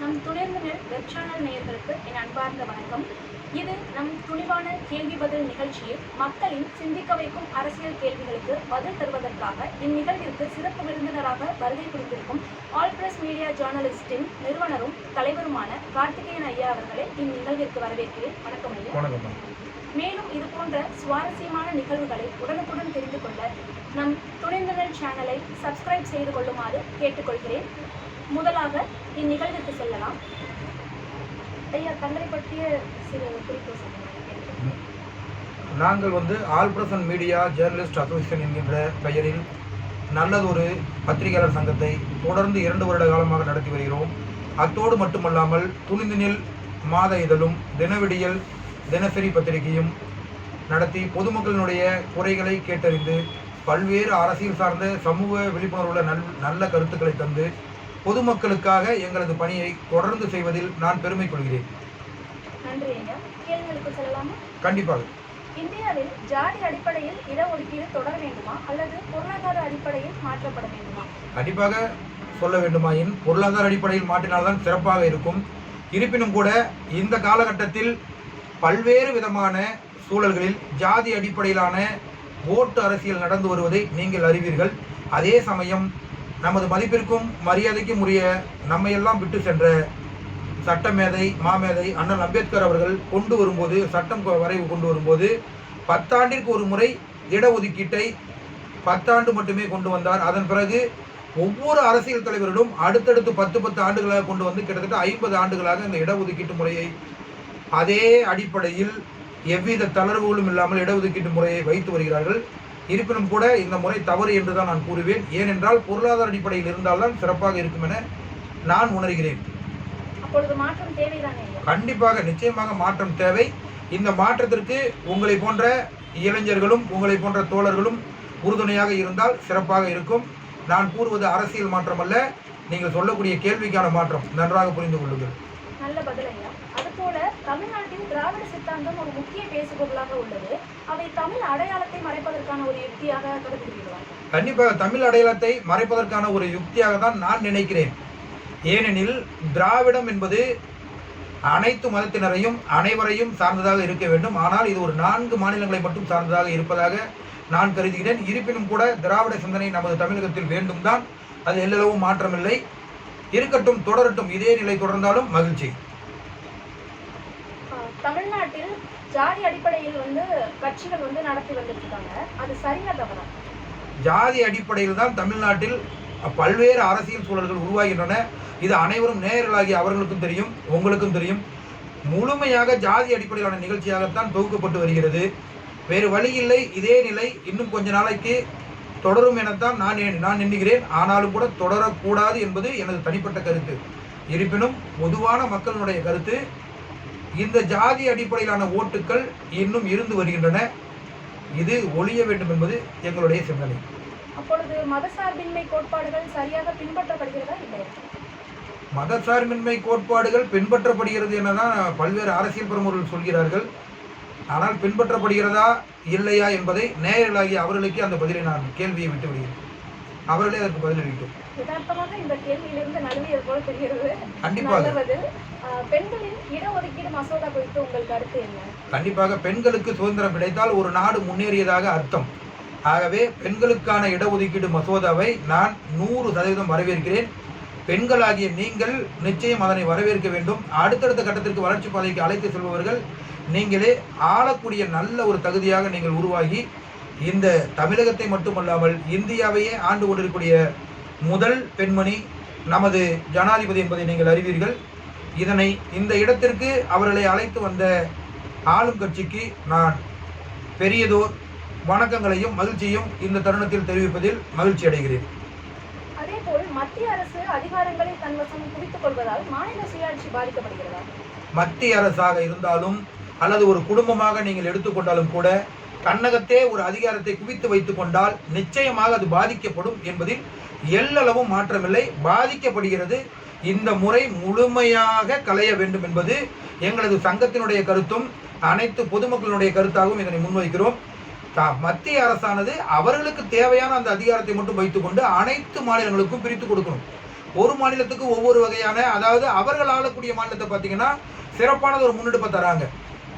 நம் துணிர்ந்த web channel நேயர்களுக்கு என் அன்பார்ந்த வணக்கம். இது நம் துணிவான கேள்வி பதில் நிகழ்ச்சியில் மக்களின் சிந்திக்க வைக்கும் அரசியல் கேள்விகளுக்கு பதில் தருவதற்காக இந்நிகழ்விற்கு சிறப்பு விருந்தினராக வருகை புரிந்திருக்கும் ஆல் பிரஸ் மீடியா ஜேர்னலிஸ்டின் நிறுவனரும் தலைவருமான கார்த்திகேயன் ஐயா அவர்களை இந்நிகழ்விற்கு வரவேற்கிறேன். வணக்கம் ஐயா. மேலும் இது போன்ற சுவாரஸ்யமான நிகழ்வுகளை உடனுக்குடன் தெரிந்து கொள்ள நம் துணிர்ந்த சேனலை சப்ஸ்கிரைப் செய்து கொள்ளுமாறு கேட்டுக்கொள்கிறேன். முதலாக இந்நிகழ்வுக்கு செல்லலாம். ஐயா, தங்களை பற்றிய சில குறிப்பு சொல்லுங்கள். நாங்கள் all press media journalist association என்கின்ற பெயரில் நல்லதொரு பத்திரிகையாளர் சங்கத்தை தொடர்ந்து 2 வருட காலமாக நடத்தி வருகிறோம். அத்தோடு மட்டுமல்லாமல் துணிந்தினில் மாத இதழும் தினவிடியல் தினசரி பத்திரிகையும் நடத்தி பொதுமக்களினுடைய குறைகளை கேட்டறிந்து பல்வேறு அரசியல் சார்ந்த சமூக விழிப்புணர்வுள்ள நல்ல கருத்துக்களை தந்து பொதுமக்களுக்காக எங்களது பணியை தொடர்ந்து செய்வதில் நான் பெருமை கொள்கிறேன். நன்றி ஐயா. கேள்விகளுக்கு செல்லலாமா? கண்டிப்பாக. இந்தியாவில் ஜாதி அடிப்படையில் இடஒதுக்கீடு தொடர வேண்டுமா அல்லது பொருளாதார அடிப்படையில் மாற்றப்பட வேண்டுமா? கண்டிப்பாக சொல்ல வேண்டுமாயின் பொருளாதார அடிப்படையில் மாற்றினால்தான் சிறப்பாக இருக்கும். இருப்பினும் கூட இந்த காலகட்டத்தில் பல்வேறு விதமான சூழல்களில் ஜாதி அடிப்படையிலான ஓட்டு அரசியல் நடந்து வருவதை நீங்கள் அறிவீர்கள். அதே சமயம் நமது மதிப்பிற்கும் மரியாதைக்கும் உரிய நம்மையெல்லாம் விட்டு சென்ற சட்டமேதை மாமேதை அண்ணல் அம்பேத்கர் அவர்கள் கொண்டு வரும்போது சட்டம் வரைவு கொண்டு வரும்போது 10 ஆண்டிற்கு ஒரு முறை இடஒதுக்கீட்டை 10 ஆண்டு மட்டுமே கொண்டு வந்தார். அதன் பிறகு ஒவ்வொரு அரசியல் தலைவர்களும் அடுத்தடுத்து 10 ஆண்டுகளாக கொண்டு வந்து கிட்டத்தட்ட 50 ஆண்டுகளாக இந்த இடஒதுக்கீட்டு முறையை அதே அடிப்படையில் எவ்வித தளர்வுகளும் இல்லாமல் இடஒதுக்கீட்டு முறையை வைத்து வருகிறார்கள். இருப்பினும் கூட இந்த முறை தவறு என்று தான் நான் கூறுவேன். ஏனென்றால் பொருளாதார அடிப்படையில் இருந்தால்தான் சிறப்பாக இருக்கும் என நான் உணர்கிறேன். அப்பொழுது மாற்றம் தேவைதானே? கண்டிப்பாக, நிச்சயமாக மாற்றம் தேவை. இந்த மாற்றத்திற்கு உங்களை போன்ற இளைஞர்களும் உங்களை போன்ற தோழர்களும் உறுதுணையாக இருந்தால் சிறப்பாக இருக்கும். நான் கூறுவது அரசியல் மாற்றம் அல்ல, நீங்கள் சொல்லக்கூடிய கேள்விக்கான மாற்றம். நன்றாக புரிந்து கொள்ளுங்கள். நல்ல பதில் ஐயா. அதுபோல தமிழ்நாட்டில் திராவிட சித்தாந்தம் ஒரு முக்கிய பேசுபொருளாக உள்ளது. அவை தமிழ் அடையாளத்தை மறைப்பதற்கான ஒரு யுக்தியாக கருதுகிறீர்களா? கண்டிப்பாக தமிழ் அடையாளத்தை மறைப்பதற்கான ஒரு யுக்தியாக தான் நான் நினைக்கிறேன். ஏனெனில் திராவிடம் என்பது அனைத்து மதத்தினரையும் அனைவரையும் சார்ந்ததாக இருக்க வேண்டும். ஆனால் இது ஒரு 4 மாநிலங்களை மட்டும் சார்ந்ததாக இருப்பதாக நான் கருதுகிறேன். இருப்பினும் கூட திராவிட சிந்தனை நமது தமிழகத்தில் வேண்டும் தான். அது எல்லளவும் மாற்றமில்லை. இருக்கட்டும், தொடரட்டும். இதே நிலை தொடர்ந்தாலும் மகிழ்ச்சி. தமிழ்நாட்டில் ஜாதி அடிப்படையில் கட்சிகள் நடத்தி வந்துட்டு இருக்காங்க. அது சரியா தவறா? ஜாதி அடிப்படையில் தான் தமிழ்நாட்டில் பல்வேறு அரசியல் சூழல்கள் உருவாகின்றன. இது அனைவரும் நேயர்களாகிய அவர்களுக்கும் தெரியும், உங்களுக்கும் தெரியும். முழுமையாக ஜாதி அடிப்படையிலான நிகழ்ச்சியாகத்தான் தொகுக்கப்பட்டு வருகிறது. வேறு வழி இல்லை. இதே நிலை இன்னும் கொஞ்ச நாளைக்கு தொடரும் எனத்தான் நான் எண்ணுகிறேன். ஆனாலும் கூட தொடரக்கூடாது என்பது எனது தனிப்பட்ட கருத்து. இருப்பினும் பொதுவான மக்களுடைய கருத்து, இந்த ஜாதி அடிப்படையிலான ஓட்டுக்கள் இன்னும் இருந்து வருகின்றன. இது ஒழிய வேண்டும் என்பது எங்களுடைய சிந்தனை. அப்பொழுது மதசார்பின்மை கோட்பாடுகள் சரியாக பின்பற்றப்படுகிறதா இல்லையா? மதசார்பின்மை கோட்பாடுகள் பின்பற்றப்படுகிறது எனதான் பல்வேறு அரசியல் பிரமுகர்கள் சொல்கிறார்கள். ஆனால் பின்பற்றப்படுகிறதா இல்லையா என்பதை நேயர்களாகிய அவர்களுக்கு அந்த பதிலை நான் கேள்வியை விட்டு விடுகிறேன். அவர்களே அதற்கு பதிலளிக்கும். யதார்த்தமாக இந்த கேள்வியிலிருந்து நழுவியது போல தெரிகிறது. கண்டிப்பாக. பெண்களின் இடஒதுக்கீடு மசோதா குறித்து உங்கள் கருத்து என்ன? கண்டிப்பாக பெண்களுக்கு சுதந்திரம் கிடைத்தால் ஒரு நாடு முன்னேறியதாக அர்த்தம். ஆகவே பெண்களுக்கான இடஒதுக்கீடு மசோதாவை நான் 100% வரவேற்கிறேன். பெண்களாகிய நீங்கள் நிச்சயம் அதனை வரவேற்க வேண்டும். அடுத்தடுத்த கட்டத்திற்கு வளர்ச்சி பாதைக்கு அழைத்து செல்பவர்கள் நீங்களே. ஆளக்கூடிய நல்ல ஒரு தகுதியாக நீங்கள் உருவாகி இந்த தமிழகத்தை மட்டுமல்லாமல் இந்தியாவையே ஆண்டு கொண்டிருக்கக்கூடிய முதல் பெண்மணி நமது ஜனாதிபதி என்பதை நீங்கள் அறிவீர்கள். இதனை இந்த இடத்திற்கு அவர்களை அழைத்து வந்த ஆளும் கட்சிக்கு நான் பெரியதோர் வணக்கங்களையும் மகிழ்ச்சியும் இந்த தருணத்தில் தெரிவிப்பதில் மகிழ்ச்சி அடைகிறேன். அதேபோல் மத்திய அரசு அதிகாரங்களை தன்வசம் குவித்துக் கொள்வதால் மாநில சுயாட்சி பாதிக்கப்படுகிறதா? மத்திய அரசாக இருந்தாலும் அல்லது ஒரு குடும்பமாக நீங்கள் எடுத்துக்கொண்டாலும் கூட தன்னகத்தே ஒரு அதிகாரத்தை குவித்து வைத்துக் கொண்டால் நிச்சயமாக அது பாதிக்கப்படும் என்பதில் எல்லளவும் மாற்றமில்லை. பாதிக்கப்படுகிறது. இந்த முறை முழுமையாக களைய வேண்டும் என்பது எங்களது சங்கத்தினுடைய கருத்தும் அனைத்து பொதுமக்களுடைய கருத்தாகவும் இதனை முன்வைக்கிறோம். மத்திய அரசானது அவர்களுக்கு தேவையான அந்த அதிகாரத்தை மட்டும் வைத்துக்கொண்டு அனைத்து மாநிலங்களுக்கும் பிரித்து கொடுக்கணும். ஒரு மாநிலத்துக்கு ஒவ்வொரு வகையான, அதாவது அவர்கள் ஆளக்கூடிய மாநிலத்தை பார்த்தீங்கன்னா சிறப்பானது ஒரு முன்னெடுப்பை தராங்க.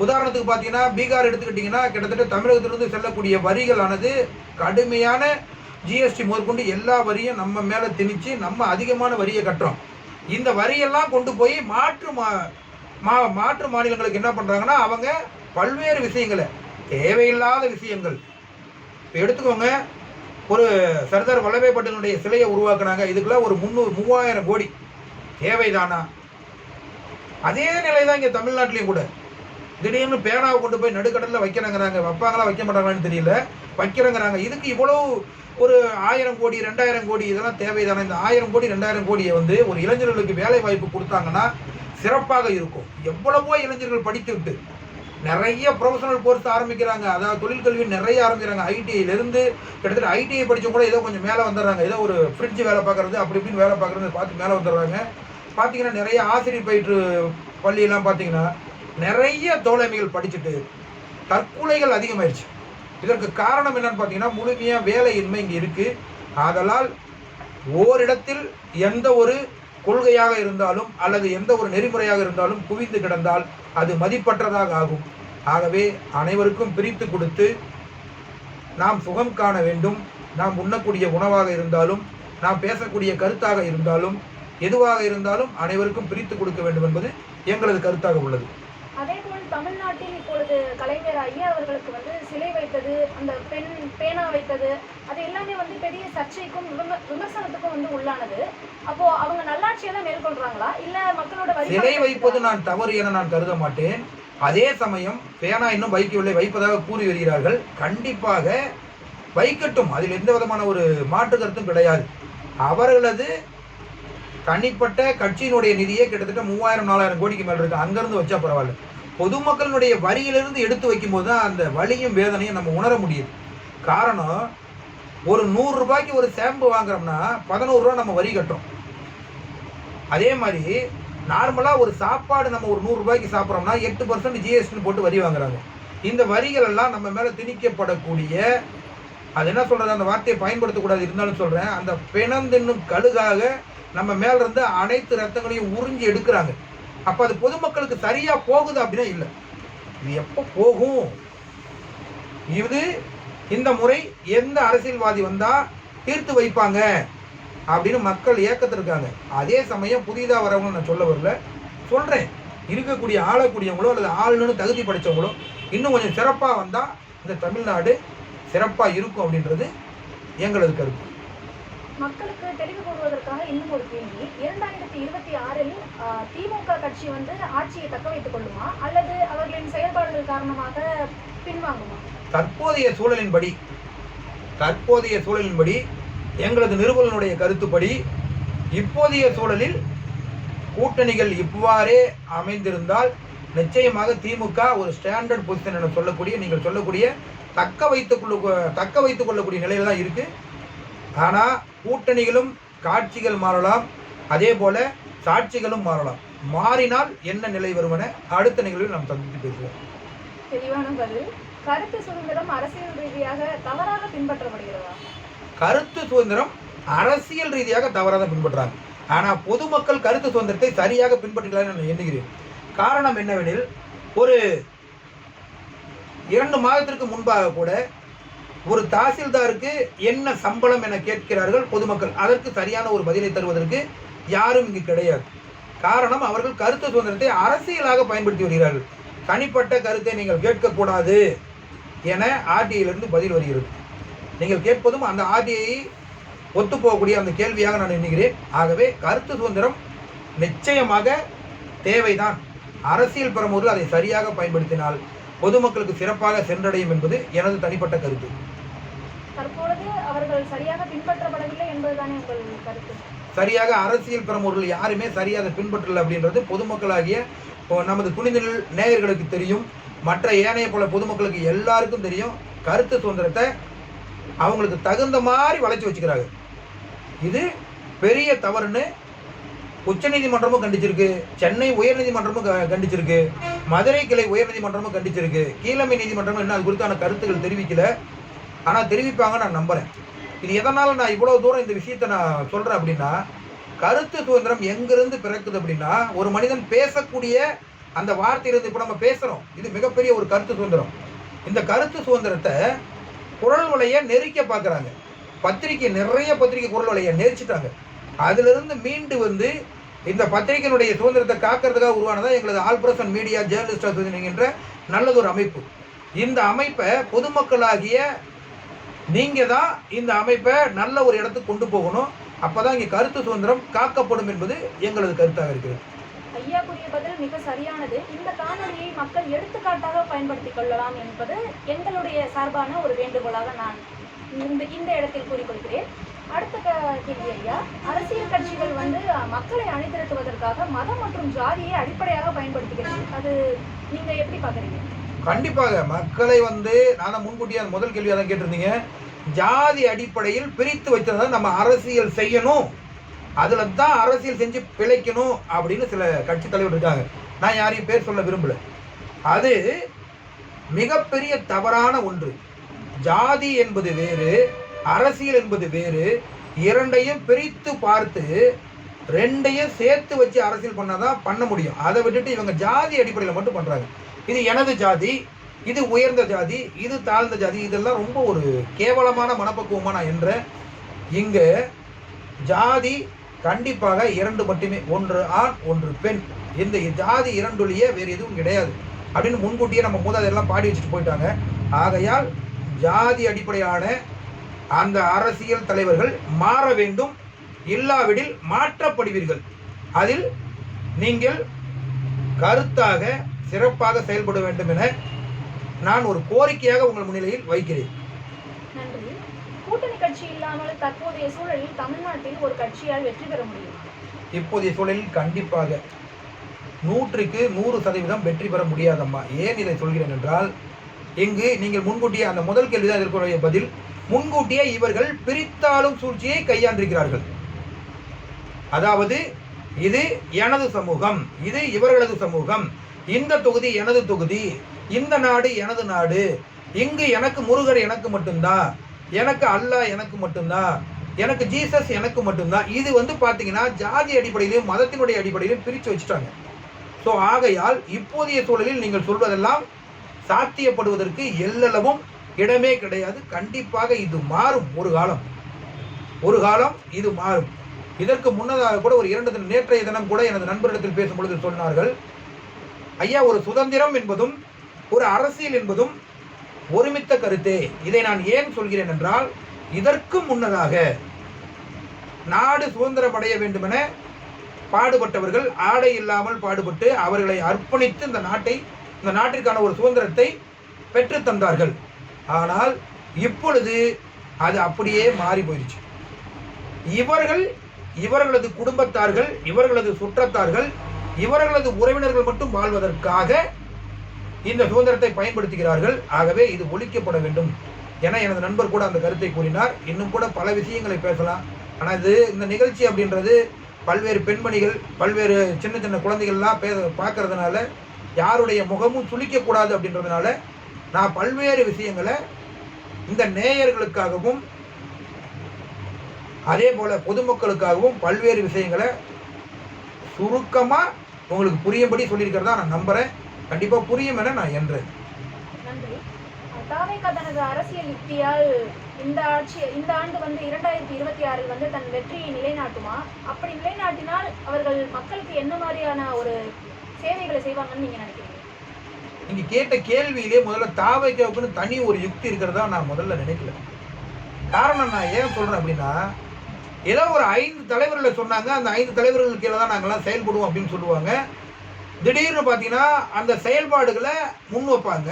உதாரணத்துக்கு பார்த்தீங்கன்னா பீகார் எடுத்துக்கிட்டிங்கன்னா கிட்டத்தட்ட தமிழகத்திலிருந்து செல்லக்கூடிய வரிகளானது கடுமையான ஜிஎஸ்டி முதற்கொண்டு எல்லா வரியும் நம்ம மேலே திணிச்சு நம்ம அதிகமான வரியை கட்டுறோம். இந்த வரியெல்லாம் கொண்டு போய் மாற்று மாநிலங்களுக்கு என்ன பண்ணுறாங்கன்னா அவங்க பல்வேறு விஷயங்களை, தேவையில்லாத விஷயங்கள், இப்போ எடுத்துக்கோங்க, ஒரு சர்தார் வல்லபாய் பட்டேலுடைய சிலையை உருவாக்குனாங்க. இதுக்கெல்லாம் ஒரு 3000 கோடி தேவைதானா? அதே நிலை தான் இங்கே தமிழ்நாட்டிலையும் கூட. திடீர்னு பேனாவை கொண்டு போய் நடுக்கடலில் வைக்கிறேங்கிறாங்க. வைப்பாங்களா வைக்க மாட்டாங்களான்னு தெரியல, வைக்கிறேங்கிறாங்க. இதுக்கு இவ்வளோ ஒரு 1000 கோடி 2000 கோடி இதெல்லாம் தேவைதானே? இந்த 1000 கோடி 2000 கோடியை வந்து ஒரு இளைஞர்களுக்கு வேலை வாய்ப்பு கொடுத்தாங்கன்னா சிறப்பாக இருக்கும். எவ்வளவோ இளைஞர்கள் படித்து விட்டு நிறைய ப்ரொஃபஷனல் கோர்ஸ் ஆரம்பிக்கிறாங்க. அதாவது தொழிற்கல்வி நிறைய ஆரம்பிக்கிறாங்க. ஐடிஐலேருந்து கிட்டத்தட்ட ஐடிஐ படித்தவங்க கூட ஏதோ கொஞ்சம் மேலே வந்துடுறாங்க. ஏதோ ஒரு ஃப்ரிட்ஜ் வேலை பார்க்குறது அப்படி இப்படின்னு வேலை பார்க்குறது பார்த்து மேலே வந்துடுறாங்க. பார்த்தீங்கன்னா நிறைய ஆசிரியர் பயிற்று பள்ளியெல்லாம் பார்த்தீங்கன்னா நிறைய தோழமைகள் படிச்சுட்டு தற்கொலைகள் அதிகமாயிருச்சு. இதற்கு காரணம் என்னன்னு பார்த்தீங்கன்னா முழுமையாக வேலையின்மை இங்கே இருக்குது. ஆதலால் ஓரிடத்தில் எந்த ஒரு கொள்கையாக இருந்தாலும் அல்லது எந்த ஒரு நெறிமுறையாக இருந்தாலும் குவிந்து கிடந்தால் அது மதிப்பற்றதாக ஆகும். ஆகவே அனைவருக்கும் பிரித்து கொடுத்து நாம் சுகம் காண வேண்டும். நாம் உண்ணக்கூடிய உணவாக இருந்தாலும், நாம் பேசக்கூடிய கருத்தாக இருந்தாலும், எதுவாக இருந்தாலும் அனைவருக்கும் பிரித்து கொடுக்க வேண்டும் என்பது எங்களது கருத்தாக உள்ளது. அதேபோல் தமிழ்நாட்டில் இப்பொழுது கலைஞர் ஐயா அவர்களுக்கு வந்து சிலை வைத்தது, அந்த பேனா வைத்தது, அது எல்லாமே வந்து பெரிய சர்ச்சைக்கும் விமர்சனத்துக்கும் வந்து உள்ளானது. அப்போ அவங்க நல்லாட்சியை தான் மேற்கொள்றாங்களா இல்ல மக்களோட சிலை வைப்பது நான் தவறு என நான் கருத மாட்டேன். அதே சமயம் பேனா இன்னும் வைக்கவில்லை, வைப்பதாக கூறி வருகிறார்கள். கண்டிப்பாக வைக்கட்டும், அதில் எந்த விதமான ஒரு மாற்று கருத்தும் கிடையாது. அவர்களது தனிப்பட்ட கட்சியினுடைய நிதியே கிட்டத்தட்ட 3000-4000 கோடிக்கு மேல் இருக்கு. அங்கிருந்து வச்சா பரவாயில்ல. பொதுமக்களுடைய வரியிலிருந்து எடுத்து வைக்கும்போது தான் அந்த வலியும் வேதனையும் நம்ம உணர முடியுது. காரணம், ஒரு 100 ரூபாய்க்கு ஒரு ஷாம்பு வாங்குறோம்னா 11 ரூபா நம்ம வரி கட்டுறோம். அதே மாதிரி நார்மலாக ஒரு சாப்பாடு நம்ம ஒரு 100 ரூபாய்க்கு சாப்பிட்றோம்னா 8% ஜிஎஸ்டின்னு போட்டு வரி வாங்குறாங்க. இந்த வரிகள் எல்லாம் நம்ம மேலே திணிக்கப்படக்கூடிய, அது என்ன சொல்கிறது, அந்த வார்த்தையை பயன்படுத்தக்கூடாது இருந்தாலும் சொல்கிறேன், அந்த பிணந்தென்னும் கழுகாக நம்ம மேல இருந்து அனைத்து ரத்தங்களையும் உறிஞ்சி எடுக்கிறாங்க. அப்போ அது பொதுமக்களுக்கு சரியா போகுது அப்படின்னா இல்லை. இது எப்போ போகும்? இது இந்த முறை எந்த அரசியல்வாதி வந்தா தீர்த்து வைப்பாங்க அப்படின்னு மக்கள் ஏக்கத்தில் இருக்காங்க. அதே சமயம் புதிதாக வரவங்க நான் சொல்ல வரல, சொல்றேன், இருக்கக்கூடிய ஆளக்கூடியவங்களோ அல்லது ஆளுநர்னு தகுதி படைச்சவங்களோ இன்னும் கொஞ்சம் சிறப்பாக வந்தால் இந்த தமிழ்நாடு சிறப்பாக இருக்கும் அப்படின்றது எங்களது கருத்து. மக்களுக்கு தெளிவுபடுவதற்காக இன்னும் ஒரு கேள்வி. 2026இல் திமுக கட்சி வந்து ஆட்சியை தக்க வைத்துக் கொள்ளுமா அல்லது அவர்களின் செயல்பாடுகள் காரணமாக பின்வாங்குமா? தற்போதைய சூழலின்படி எங்களது நிறுவனனுடைய கருத்துப்படி இப்போதைய சூழலில் கூட்டணிகள் இவ்வாறே அமைந்திருந்தால் நிச்சயமாக திமுக ஒரு ஸ்டாண்டர்ட் பொசிஷன் என சொல்லக்கூடிய, நீங்கள் சொல்லக்கூடிய தக்க வைத்துக் கொள்ளக்கூடிய நிலையில தான் இருக்கு. ஆனால் கூட்டணிகளும் காட்சிகள் மாறலாம், அதே போல சாட்சிகளும் மாறலாம். மாறினால் என்ன நிலை வரும் என அடுத்த நிகழ்வில் நாம் சந்தித்து பேசுவோம். தெளிவான பதில். கருத்து சுதந்திரம் அரசியல் ரீதியாக தவறாக பின்பற்றப்படுகிறதா? கருத்து சுதந்திரம் அரசியல் ரீதியாக தவறாக பின்பற்றுறாங்க. ஆனால் பொதுமக்கள் கருத்து சுதந்திரத்தை சரியாக பின்பற்றுகிறார்கள் நான் எண்ணுகிறேன். காரணம் என்னவெனில், ஒரு 2 மாதத்திற்கு முன்பாக கூட ஒரு தாசில்தாருக்கு என்ன சம்பளம் என கேட்கிறார்கள் பொதுமக்கள். அதற்கு சரியான ஒரு பதிலை தருவதற்கு யாரும் இங்கு கிடையாது. காரணம், அவர்கள் கருத்து சுதந்திரத்தை அரசியலாக பயன்படுத்தி வருகிறார்கள். தனிப்பட்ட கருத்தை நீங்கள் கேட்கக்கூடாது என ஆர்டிஐயிலிருந்து பதில் வருகிறது. நீங்கள் கேட்பதும் அந்த ஆர்டிஐ ஒத்துப்போகக்கூடிய அந்த கேள்வியாக நான் எண்ணுகிறேன். ஆகவே கருத்து சுதந்திரம் நிச்சயமாக தேவைதான். அரசியல் பிரமுகர்கள் அதை சரியாக பயன்படுத்தினால் பொதுமக்களுக்கு சிறப்பாக சென்றடையும் என்பது எனது தனிப்பட்ட கருத்து. தற்பொழுது அவர்கள் சரியாக பின்பற்றப்படவில்லை என்பதுதானே உங்கள் கருத்து? சரியாக அரசியல் பிரமுகர்கள் யாருமே சரியாக பின்பற்றல அப்படின்றது பொதுமக்களாகிய நமது துணிநில் நேயர்களுக்கு தெரியும். மற்ற ஏனைய போல பொதுமக்களுக்கு எல்லாருக்கும் தெரியும். கருத்து சுதந்திரத்தை அவங்களுக்கு தகுந்த மாதிரி வளைச்சு வச்சுக்கிறாங்க. இது பெரிய தவறுன்னு உச்சநீதிமன்றமும் கண்டிச்சிருக்கு, சென்னை உயர்நீதிமன்றமும் கண்டிச்சிருக்கு, மதுரை கிளை உயர்நீதிமன்றமும் கண்டிச்சிருக்கு. கீழமை நீதிமன்றமும் இன்னும் அது குறித்தான கருத்துக்கள் தெரிவிக்கல. ஆனால் தெரிவிப்பாங்க நான் நம்புகிறேன். இது எதனால் நான் இவ்வளோ தூரம் இந்த விஷயத்தை நான் சொல்கிறேன் அப்படின்னா, கருத்து சுதந்திரம் எங்கிருந்து பிறக்குது அப்படின்னா, ஒரு மனிதன் பேசக்கூடிய அந்த வார்த்தையிலிருந்து இப்போ நம்ம பேசுகிறோம், இது மிகப்பெரிய ஒரு கருத்து சுதந்திரம். இந்த கருத்து சுதந்திரத்தை குரல் வலையை நெரிக்க பார்க்குறாங்க. நிறைய பத்திரிகை குரல் வலையை நெரிச்சிட்டாங்க. அதிலிருந்து மீண்டு வந்து இந்த பத்திரிகையினுடைய சுதந்திரத்தை காக்கிறதுக்காக உருவானதான் எங்களது all press and media journalist association என்ற நல்லதொரு அமைப்பு. இந்த அமைப்பை பொதுமக்களாகிய நீங்கள் தான் இந்த அமைப்பை நல்ல ஒரு இடத்துக்கு கொண்டு போகணும். அப்போதான் இங்கே கருத்து சுதந்திரம் காக்கப்படும் என்பது எங்களது கருத்தாக இருக்கிறது. ஐயா கூறிய பதில் மிக சரியானது. இந்த காணொலியை மக்கள் எடுத்துக்காட்டாக பயன்படுத்திக் கொள்ளலாம் என்பது எங்களுடைய சார்பான ஒரு வேண்டுகோளாக நான் இந்த இடத்தில் கூறிக்கொள்கிறேன். அடுத்த கேள்வி ஐயா, அரசியல் கட்சிகள் வந்து மக்களை அணிதிரட்டுவதற்காக மதம் மற்றும் ஜாதியை அடிப்படையாக பயன்படுத்துகிறது. அது நீங்க எப்படி பாக்குறீங்க? கண்டிப்பாக மக்களை வந்து நான் முன்கூட்டியே முதல் கேள்வியாக தான் கேட்டிருந்தீங்க. ஜாதி அடிப்படையில் பிரித்து வைத்ததை நம்ம அரசியல் செய்யணும், அதில் தான் அரசியல் செஞ்சு பிழைக்கணும் அப்படின்னு சில கட்சி தலைவர் இருக்காங்க. நான் யாரையும் பேர் சொல்ல விரும்பல. அது மிகப்பெரிய தவறான ஒன்று. ஜாதி என்பது வேறு, அரசியல் என்பது வேறு. இரண்டையும் பிரித்து பார்த்து ரெண்டையும் சேர்த்து வச்சு அரசியல் பண்ணாதான் பண்ண முடியும். அதை விட்டுட்டு இவங்க ஜாதி அடிப்படையில் மட்டும் பண்றாங்க. இது எனது ஜாதி, இது உயர்ந்த ஜாதி, இது தாழ்ந்த ஜாதி, இதெல்லாம் ரொம்ப ஒரு கேவலமான மனப்பக்குவமா நான் என்ற. இங்க ஜாதி கண்டிப்பாக இரண்டு மட்டுமே, ஒன்று ஆண் ஒன்று பெண். இந்த ஜாதி இரண்டுலேயே வேறு எதுவும் கிடையாது அப்படின்னு முன்கூட்டியே நம்ம மூதாதையெல்லாம் பாடி வச்சுட்டு போயிட்டாங்க. ஆகையால் ஜாதி அடிப்படையான அந்த அரசியல் தலைவர்கள் மாற வேண்டும், இல்லாவிடில் மாற்றப்படுவீர்கள். அதில் நீங்கள் கருத்தாக சிறப்பாக செயல்பட வேண்டும் என நான் ஒரு கோரிக்கையாக உங்கள் முன்னிலையில் வைக்கிறேன். நன்றி. கூட்டணி கட்சி இல்லாமல் தற்போதைய சூழலில் தமிழ்நாட்டில் ஒரு கட்சியால் வெற்றி பெற முடியும்? இப்போதைய சூழலில் கண்டிப்பாக 100க்கு 100% வெற்றி பெற முடியாதம்மா. ஏன் இதை சொல்கிறேன் என்றால், இங்கு நீங்கள் முன்கூட்டியே அந்த முதல் கேள்விதான் இதற்குரிய பதில். முன்கூட்டியே இவர்கள் பிரித்தாளும் சூழ்ச்சியை கையாண்டிருக்கிறார்கள். அதாவது இது எனது சமூகம், இது இவர்களது சமூகம், இந்த தொகுதி எனது தொகுதி, இந்த நாடு எனது நாடு, இங்கு எனக்கு முருகர் எனக்கு மட்டும்தான், எனக்கு அல்லாஹ் எனக்கு மட்டும்தான், எனக்கு ஜீசஸ் எனக்கு மட்டும்தான். இது வந்து பார்த்தீங்கன்னா ஜாதி அடிப்படையிலும் மதத்தினுடைய அடிப்படையிலும் பிரித்து வச்சுட்டாங்க. ஸோ ஆகையால் இப்போதைய சூழலில் நீங்கள் சொல்வதெல்லாம் சாத்தியப்படுவதற்கு எல்லளவும் இடமே கிடையாது. கண்டிப்பாக இது மாறும். ஒரு காலம் இது மாறும். இதற்கு முன்னதாக கூட ஒரு 2 தினம், நேற்றைய தினம் கூட எனது நண்பரிடத்தில் பேசும்பொழுது சொன்னார்கள், ஐயா ஒரு சுதந்திரம் என்பதும் ஒரு அரசியல் என்பதும் ஒருமித்த கருத்தே. இதை நான் ஏன் சொல்கிறேன் என்றால், இதற்கு முன்னதாக நாடு சுதந்திரம் அடைய வேண்டுமென பாடுபட்டவர்கள் ஆடை இல்லாமல் பாடுபட்டு அவர்களை அர்ப்பணித்து இந்த நாட்டிற்கான ஒரு சுதந்திரத்தை பெற்று தந்தார்கள். ஆனால் இப்பொழுது அது அப்படியே மாறி போயிடுச்சு. இவர்களது குடும்பத்தார்கள், இவர்களது சுற்றத்தார்கள், இவர்களது உறவினர்கள் மட்டும் வாழ்வதற்காக இந்த சுதந்திரத்தை பயன்படுத்துகிறார்கள். ஆகவே இது ஒழிக்கப்பட வேண்டும் என எனது நண்பர் கூட அந்த கருத்தை கூறினார். இன்னும் கூட பல விஷயங்களை பேசலாம். ஆனால் இந்த நிகழ்ச்சி அப்படின்றது பல்வேறு பெண்மணிகள், பல்வேறு சின்ன சின்ன குழந்தைகள்லாம் பார்க்கறதுனால யாருடைய முகமும் சுளிக்கக்கூடாது அப்படின்றதுனால நான் பல்வேறு விஷயங்களை இந்த நேயர்களுக்காகவும் அதே போல பொதுமக்களுக்காகவும் பல்வேறு விஷயங்களை சுருக்கமாக உங்களுக்கு புரியும்படி சொல்லியிருக்கிறதா நான் நம்புகிறேன். கண்டிப்பாக புரியும் என நான் என்றேன். நன்றி. தாவேகா தனது அரசியல் யுக்தியால் இந்த ஆண்டு வந்து 2026 வந்து தன் வெற்றியை நிலைநாட்டுமா? அப்படி நிலைநாட்டினால் அவர்கள் மக்களுக்கு என்ன மாதிரியான ஒரு சேவைகளை செய்வாங்கன்னு நீங்க நினைக்கிறீங்க? நீங்க கேட்ட கேள்வியிலே முதல்ல தாவேகாவுக்குன்னு தனி ஒரு யுக்தி இருக்கிறதா நான் முதல்ல நினைக்கல. காரணம் நான் ஏன் சொல்றேன் அப்படின்னா, ஏதோ ஒரு 5 தலைவர்களை சொன்னாங்க, அந்த 5 தலைவர்களுக்கு கீழே தான் நாங்கள்லாம் செயல்படுவோம் அப்படின்னு சொல்லுவாங்க. திடீர்னு பார்த்தீங்கன்னா அந்த செயல்பாடுகளை முன் வைப்பாங்க.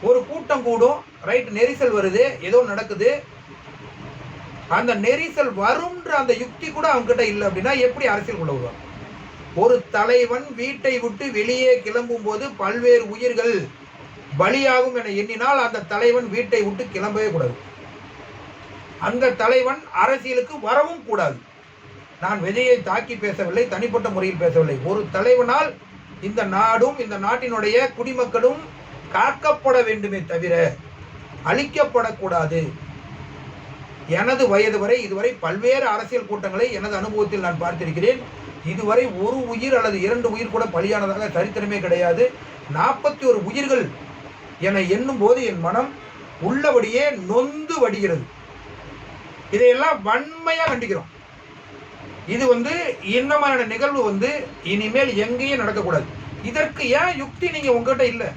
ஒரு கூட்டம் கூடும், ரைட், நெரிசல் வருது, ஏதோ நடக்குது, அந்த நெரிசல் வரும்ன்ற அந்த யுக்தி கூட அவங்க கிட்ட இல்லை அப்படின்னா எப்படி அரசியல் கொள்ள வருவாங்க? ஒரு தலைவன் வீட்டை விட்டு வெளியே கிளம்பும் போது பல்வேறு உயிர்கள் பலியாகும் என எண்ணினால் அந்த தலைவன் வீட்டை விட்டு கிளம்பவே கூடாது. அந்த தலைவன் அரசியலுக்கு வரவும் கூடாது. நான் விஜயை தாக்கி பேசவில்லை, தனிப்பட்ட முறையில் பேசவில்லை. ஒரு தலைவனால் இந்த நாடும் இந்த நாட்டினுடைய குடிமக்களும் காக்கப்பட வேண்டுமே தவிர அழிக்கப்படக்கூடாது. எனது வயது வரை இதுவரை பல்வேறு அரசியல் கூட்டங்களை எனது அனுபவத்தில் நான் பார்த்திருக்கிறேன். இதுவரை ஒரு உயிர் அல்லது 2 உயிர் கூட பலியானதாக சரித்திரமே கிடையாது. 41 உயிர்கள் என எண்ணும் போது என் மனம் உள்ளபடியே நொந்து வடிகிறது. இதையெல்லாம் வன்மையாக கண்டிக்கிறோம். இது இந்த மாதிரியான நிகழ்வு இனிமேல் எங்கேயும் நடக்கக்கூடாது. இதற்கு ஏன் யுக்தி நீங்க உங்ககிட்ட இல்லை?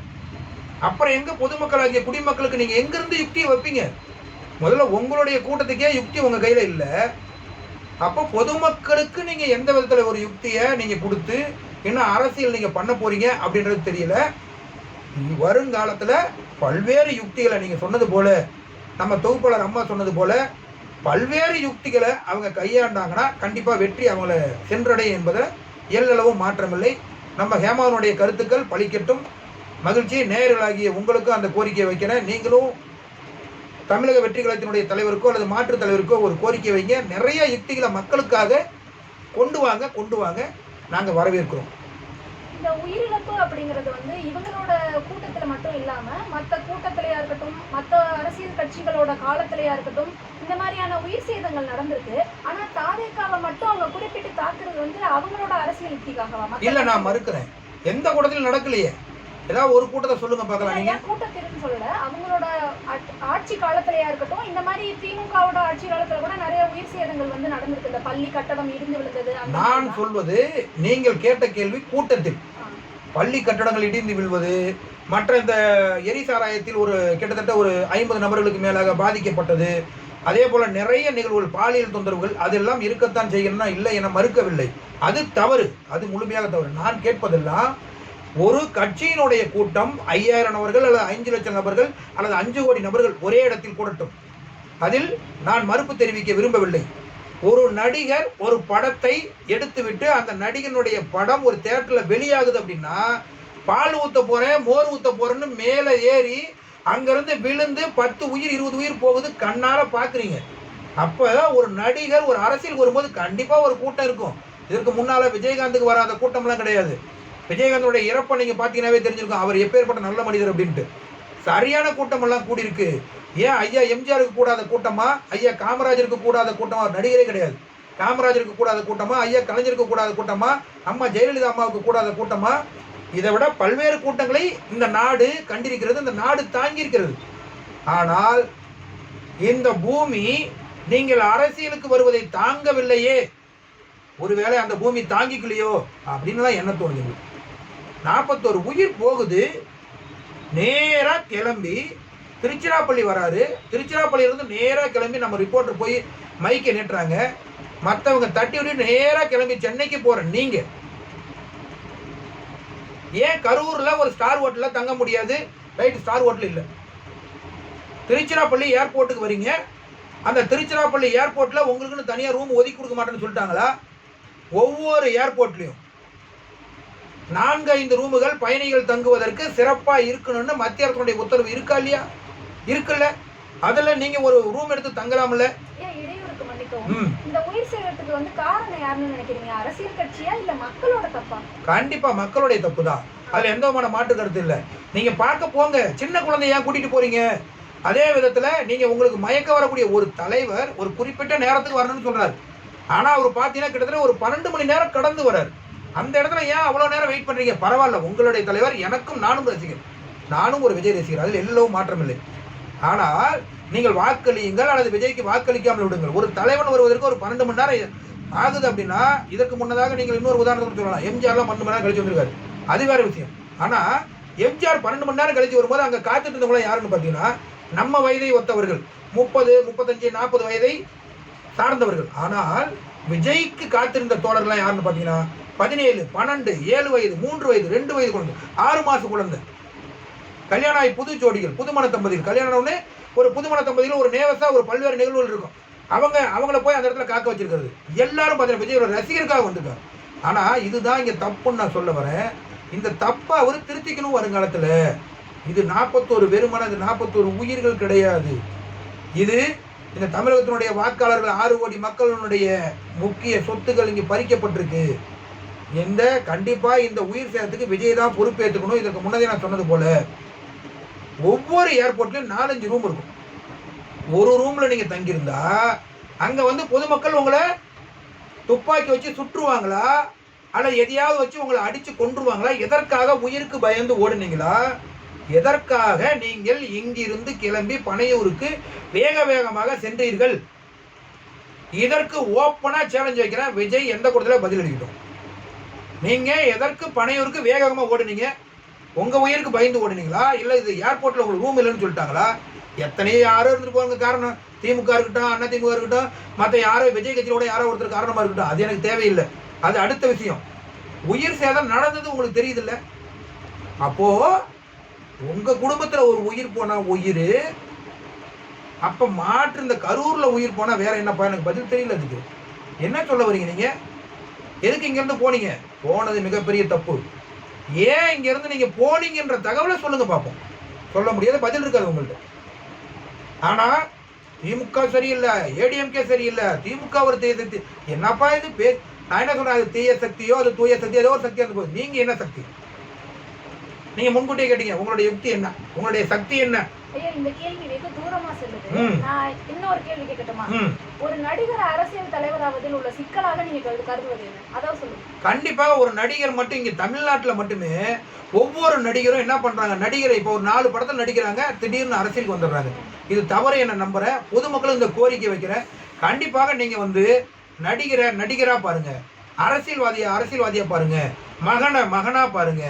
அப்புறம் எங்க பொதுமக்களாகிய குடிமக்களுக்கு நீங்க எங்கிருந்து யுக்தியை வைப்பீங்க? முதல்ல உங்களுடைய கூட்டத்துக்கே யுக்தி உங்க கையில இல்லை. அப்போ பொதுமக்களுக்கு நீங்க எந்த விதத்துல ஒரு யுக்தியை நீங்க கொடுத்து என்ன அரசியல் நீங்க பண்ண போறீங்க அப்படின்றது தெரியல. வருங்காலத்துல பல்வேறு யுக்திகளை நீங்க சொன்னது போல, நம்ம தொகுப்பாளர் அம்மா சொன்னது போல பல்வேறு யுக்திகளை அவங்க கையாண்டாங்கன்னா கண்டிப்பா வெற்றி அவங்கள சென்றடையும் என்பதை எல்லளவும் மாற்றமில்லை. நம்ம ஹேமாவனுடைய கருத்துக்கள் பலிக்கட்டும். மகிழ்ச்சி. நேயர்களாகிய உங்களுக்கும் அந்த கோரிக்கையை வைக்கிறேன். நீங்களும் தமிழக வெற்றி கழகத்தினுடைய தலைவருக்கோ அல்லது மாற்றுத் தலைவருக்கோ ஒரு கோரிக்கை வைங்க. நிறைய யுக்திகளை மக்களுக்காக கொண்டு வாங்க. நாங்கள் வரவேற்கிறோம். இந்த உயிரிழப்பு அப்படிங்கிறது இவங்களோட கூட்டத்துல மட்டும் இல்லாம மற்ற கூட்டத்திலையா இருக்கட்டும், மற்ற அரசியல் கட்சிகளோட காலத்திலையா இருக்கட்டும், இந்த மாதிரியான உயிர் சேதங்கள் நடந்திருக்கு. ஆனா தாவேக்காவை மட்டும் அவங்க குறிப்பிட்டு தாக்குறது அவங்களோட அரசியல் யுக்திக்காகவா? இல்ல, நான் மறுக்கிறேன். எந்த கூட்டத்திலும் நடக்கலையே. ஏதாவது ஒரு கூட்டத்தை சொல்லுங்க பார்க்கலாம். நீங்க கூட்டத்திற்கு சொல்லல, அவங்களோட ஆட்சி காலத்திலயா இருக்கட்டும், இந்த மாதிரி திமுகவோட ஆட்சி காலத்துல கூட நிறைய உயிர் சேதங்கள் நடந்திருக்கு. இந்த பள்ளி கட்டடம் இடிந்து விழுந்தது. நான் சொல்வது, நீங்கள் கேட்ட கேள்வி கூட்டத்தில் பள்ளி கட்டடங்கள் இடிந்து விழுவது, மற்ற இந்த எரிசாராயத்தில் கிட்டத்தட்ட ஒரு 50 நபர்களுக்கு மேலாக பாதிக்கப்பட்டது, அதே போல நிறைய நிகழ்வுகள், பாலியல் தொந்தரவுகள் அதெல்லாம் இருக்கத்தான் செய்யணும்னா இல்லை என மறுக்கவில்லை. அது தவறு, அது முழுமையாக தவறு. நான் கேட்பதெல்லாம் ஒரு கட்சியினுடைய கூட்டம் 5000 நபர்கள் அல்லது 5 லட்சம் நபர்கள் அல்லது 5 கோடி நபர்கள் ஒரே இடத்தில் கூடட்டும். அதில் நான் மறுப்பு தெரிவிக்க விரும்பவில்லை. ஒரு நடிகர் ஒரு படத்தை எடுத்துவிட்டு அந்த நடிகனுடைய படம் ஒரு தியேட்டர்ல வெளியாகுது அப்படின்னா, பால் ஊத்த போறேன், மோர் ஊத்த போறேன்னு மேலே ஏறி அங்கிருந்து விழுந்து 10 உயிர் 20 உயிர் போகுது, கண்ணால பாக்குறீங்க. அப்ப ஒரு நடிகர் ஒரு அரசியல் வரும்போது கண்டிப்பா ஒரு கூட்டம் இருக்கும். இதற்கு முன்னால விஜயகாந்துக்கு வராத கூட்டம்லாம் கிடையாது. விஜயகாந்தோடைய இறப்பை நீங்க பாத்தீங்கன்னாவே தெரிஞ்சிருக்கும் அவர் எப்பேற்பட்ட நல்ல மனிதர் அப்படின்ட்டு. சரியான கூட்டம் எல்லாம் கூடியிருக்கு. ஏன் ஐயா எம்ஜிஆருக்கு கூடாத கூட்டமா, ஐயா காமராஜருக்கு கூடாத கூட்டமா? நடிகரே கிடையாது. காமராஜருக்கு கூடாத கூட்டமா, ஐயா கலைஞருக்கு கூடாத கூட்டமா, அம்மா ஜெயலலிதா அம்மாவுக்கு கூடாத கூட்டமா? இதை விட பல்வேறு கூட்டங்களை இந்த நாடு கண்டிருக்கிறது, இந்த நாடு தாங்கி இருக்கிறது. ஆனால் இந்த பூமி நீங்கள் அரசியலுக்கு வருவதை தாங்கவில்லையே, ஒருவேளை அந்த பூமி தாங்கிக்கலையோ அப்படின்லாம் என்ன தோணுது. 41 உயிர் போகுது. நேரா கிளம்பி திருச்சிராப்பள்ளி வராரு. திருச்சிராப்பள்ளியிலிருந்து நேரா கிளம்பி நம்ம ரிப்போர்ட்டர் போய் மைக்கை நீட்டுறாங்க. மற்றவங்க தட்டி விட்டு நேரா கிளம்பி சென்னைக்கு போற நீங்க ஏன் கரூர்ல ஒரு ஸ்டார் ஹோட்டல்ல தங்க முடியாது? ரைட், ஸ்டார் ஹோட்டல் இல்லை. திருச்சிராப்பள்ளி ஏர்போர்ட்டுக்கு வரீங்க. அந்த திருச்சிராப்பள்ளி ஏர்போர்ட்ல உங்களுக்குன்னு தனியா ரூம் ஒதுக்கி கொடுக்க மாட்டேன்னு சொல்லிட்டாங்களா? ஒவ்வொரு ஏர்போர்ட்லையும் 4-5 ரூமுகள் பயணிகள் தங்குவதற்கு சிறப்பா இருக்கணும்னு மத்திய அரசுடைய உத்தரவு இருக்கா இல்லையா? இருக்குல்ல. அதுல நீங்க ஒரு ரூம் எடுத்து தங்கலாம்ல. இந்த உயிர் சேதத்துக்கு காரணம் யாருன்னு நினைக்கிறீங்க? அரசியல் கட்சியா இல்ல மக்களோட தப்பா? கண்டிப்பா மக்களுடைய தப்பு தான். அதுல எந்த விதமான மாற்று கருத்து இல்ல. நீங்க பார்க்க போங்க, சின்ன குழந்தைய ஏன் கூட்டிட்டு போறீங்க? அதே விதத்துல நீங்க உங்களுக்கு மயக்க வரக்கூடிய ஒரு தலைவர் ஒரு குறிப்பிட்ட நேரத்துக்கு வரணும்னு சொல்றாரு. ஆனா அவர் பாத்தீங்கன்னா கிட்டத்தட்ட ஒரு 12 மணி நேரம் கடந்து வர்றாரு. அந்த இடத்துல ஏன் அவ்வளவு நேரம் வெயிட் பண்றீங்க? பரவாயில்ல, உங்களுடைய தலைவர். நானும் ரசிகர், நானும் ஒரு விஜய் ரசிகர், அதில் எல்லவும் மாற்றம் இல்லை. ஆனால் நீங்கள் வாக்களியுங்கள் அல்லது விஜய்க்கு வாக்களிக்காமல் விடுங்கள். ஒரு தலைவன் வருவதற்கு ஒரு 12 மணி நேரம் ஆகுது அப்படின்னா, இதற்கு முன்னதாக நீங்கள் இன்னொரு உதாரணத்துக்கு சொல்லலாம். எம்ஜிஆர்லாம் 12 மணி நேரம் கழிச்சு வந்திருக்காரு, அது வேற விஷயம். ஆனா எம்ஜிஆர் 12 மணி நேரம் கழிச்சு வரும்போது அங்க காத்துட்டு இருந்தவங்க யாருன்னு பாத்தீங்கன்னா, நம்ம வயதை ஒத்தவர்கள், 30, 35, 40 வயதை சார்ந்தவர்கள். ஆனால் விஜய்க்கு காத்திருந்த தோழர்கள் யாருன்னு பாத்தீங்கன்னா 17, 12, 7 வயது, 3 வயது, 2 வயது குழந்தை, 6 மாச குழந்தை, கல்யாணம் ஆகி புது ஜோடிகள், புதுமண தம்பதிகள். கல்யாணம்னு ஒரு புதுமண தம்பதிகள் ஒரு நேவசா ஒரு பல்வேறு நிகழ்வுகள் இருக்கும். அவங்கள போய் அந்த இடத்துல காக்க வச்சிருக்கிறது. எல்லாரும் பார்த்தீங்கன்னா விஜயோட ரசிகருக்காக வந்திருக்காங்க. ஆனா இதுதான் இங்க தப்புன்னு நான் சொல்ல வரேன். இந்த தப்பை அவர் திருத்திக்கணும் வருங்காலத்துல. இது 41 வெறுமன 41 உயிர்கள் கிடையாது. இது இந்த தமிழகத்தினுடைய வாக்காளர்கள் 6 கோடி மக்களுடைய முக்கிய சொத்துக்கள் இங்கே பறிக்கப்பட்டிருக்கு. கண்டிப்பா இந்த உயிர் சேதத்துக்கு விஜய் தான் பொறுப்பேற்றுக்கணும். இதற்கு முன்னதே நான் சொன்னது போல ஒவ்வொரு ஏர்போர்ட்லயும் 4-5 ரூம் இருக்கும். ஒரு ரூம்ல நீங்க தங்கியிருந்தா அங்க வந்து பொதுமக்கள் உங்களை துப்பாக்கி வச்சு சுற்றுவாங்களா அல்ல எதையாவது வச்சு உங்களை அடிச்சு கொன்றுவாங்களா? எதற்காக உயிருக்கு பயந்து ஓடுனீங்களா? எதற்காக நீங்கள் இங்கிருந்து கிளம்பி பனையூருக்கு வேக வேகமாக சென்றீர்கள்? இதற்கு ஓப்பனா சேலஞ்ச் வைக்கிறேன். விஜய் எந்த கூட்டத்தில் பதில் அளிக்கட்டும். நீங்க எதற்கு பனையூருக்கு வேகமா ஓடுனீங்க? உங்க உயிருக்கு பயந்து ஓடுனீங்களா இல்ல இது ஏர்போர்ட்ல உங்களுக்கு ரூம் இல்லைன்னு சொல்லிட்டாங்களா? எத்தனையோ யாரோ இருந்துட்டு போங்க காரணம். திமுக இருக்கட்டும், அண்ணா திமுக இருக்கட்டும், மற்ற யாரோ விஜய் கட்சியோட யாரோ ஒருத்தர் காரணமா இருக்கட்டும், அது எனக்கு தேவையில்லை. அது அடுத்த விஷயம். உயிர் சேதம் நடந்தது உங்களுக்கு தெரியுது இல்ல? அப்போ உங்க குடும்பத்துல ஒரு உயிர் போனா உயிர், அப்ப மாற்று இந்த கரூர்ல உயிர் போனா வேற என்னப்பா? எனக்கு பதில் தெரியல. அதுக்கு என்ன சொல்ல வரீங்க நீங்க? எதுக்கு இங்க இருந்து போனீங்க? போனது மிகப்பெரிய தப்பு. ஏன் இங்க இருந்து நீங்க போனீங்கன்ற தகவலை சொல்லுங்க பார்ப்போம். சொல்ல முடியாத பதில் இருக்காது உங்கள்ட்ட. ஆனா திமுக சரியில்லை, ஏடிஎம்கே சரியில்லை, திமுக ஒரு தீய சக்தி. என்னப்பா இது? நான் என்ன சொல்றேன், அது தீய சக்தியோ அது தூய சக்தியோ ஏதோ ஒரு சக்தியா இருந்து போகுது. நீங்க என்ன சக்தி? நீங்க முன்கூட்டியே கேட்டீங்க. உங்களுடைய யுக்தி என்ன? உங்களுடைய சக்தி என்ன? ஐயா, இந்த கேள்வி வெகு தூரமா செல்லுது. நான் இன்னொரு கேள்வி கேட்கட்டுமா? ஒரு நடிகர் அரசியல் தலைவராவதில் உள்ள சிக்கலாக நீங்க கருதுவது என்ன? அதான் சொல்லுங்க. கண்டிப்பாக ஒரு நடிகர் மட்டும் இங்க தமிழ்நாட்டுல மட்டுமே ஒவ்வொரு நடிகரும் என்ன பண்றாங்க? நடிகரை இப்போ ஒரு 4 படத்தில் நடிக்கிறாங்க, திடீர்னு அரசியலுக்கு வந்துடுறாங்க. இது தவறு என்ன நம்புறேன். பொதுமக்களும் இந்த கோரிக்கை வைக்கிறேன். கண்டிப்பாக நீங்க வந்து நடிகரா பாருங்க, அரசியல்வாதியா பாருங்க, மகனா பாருங்க,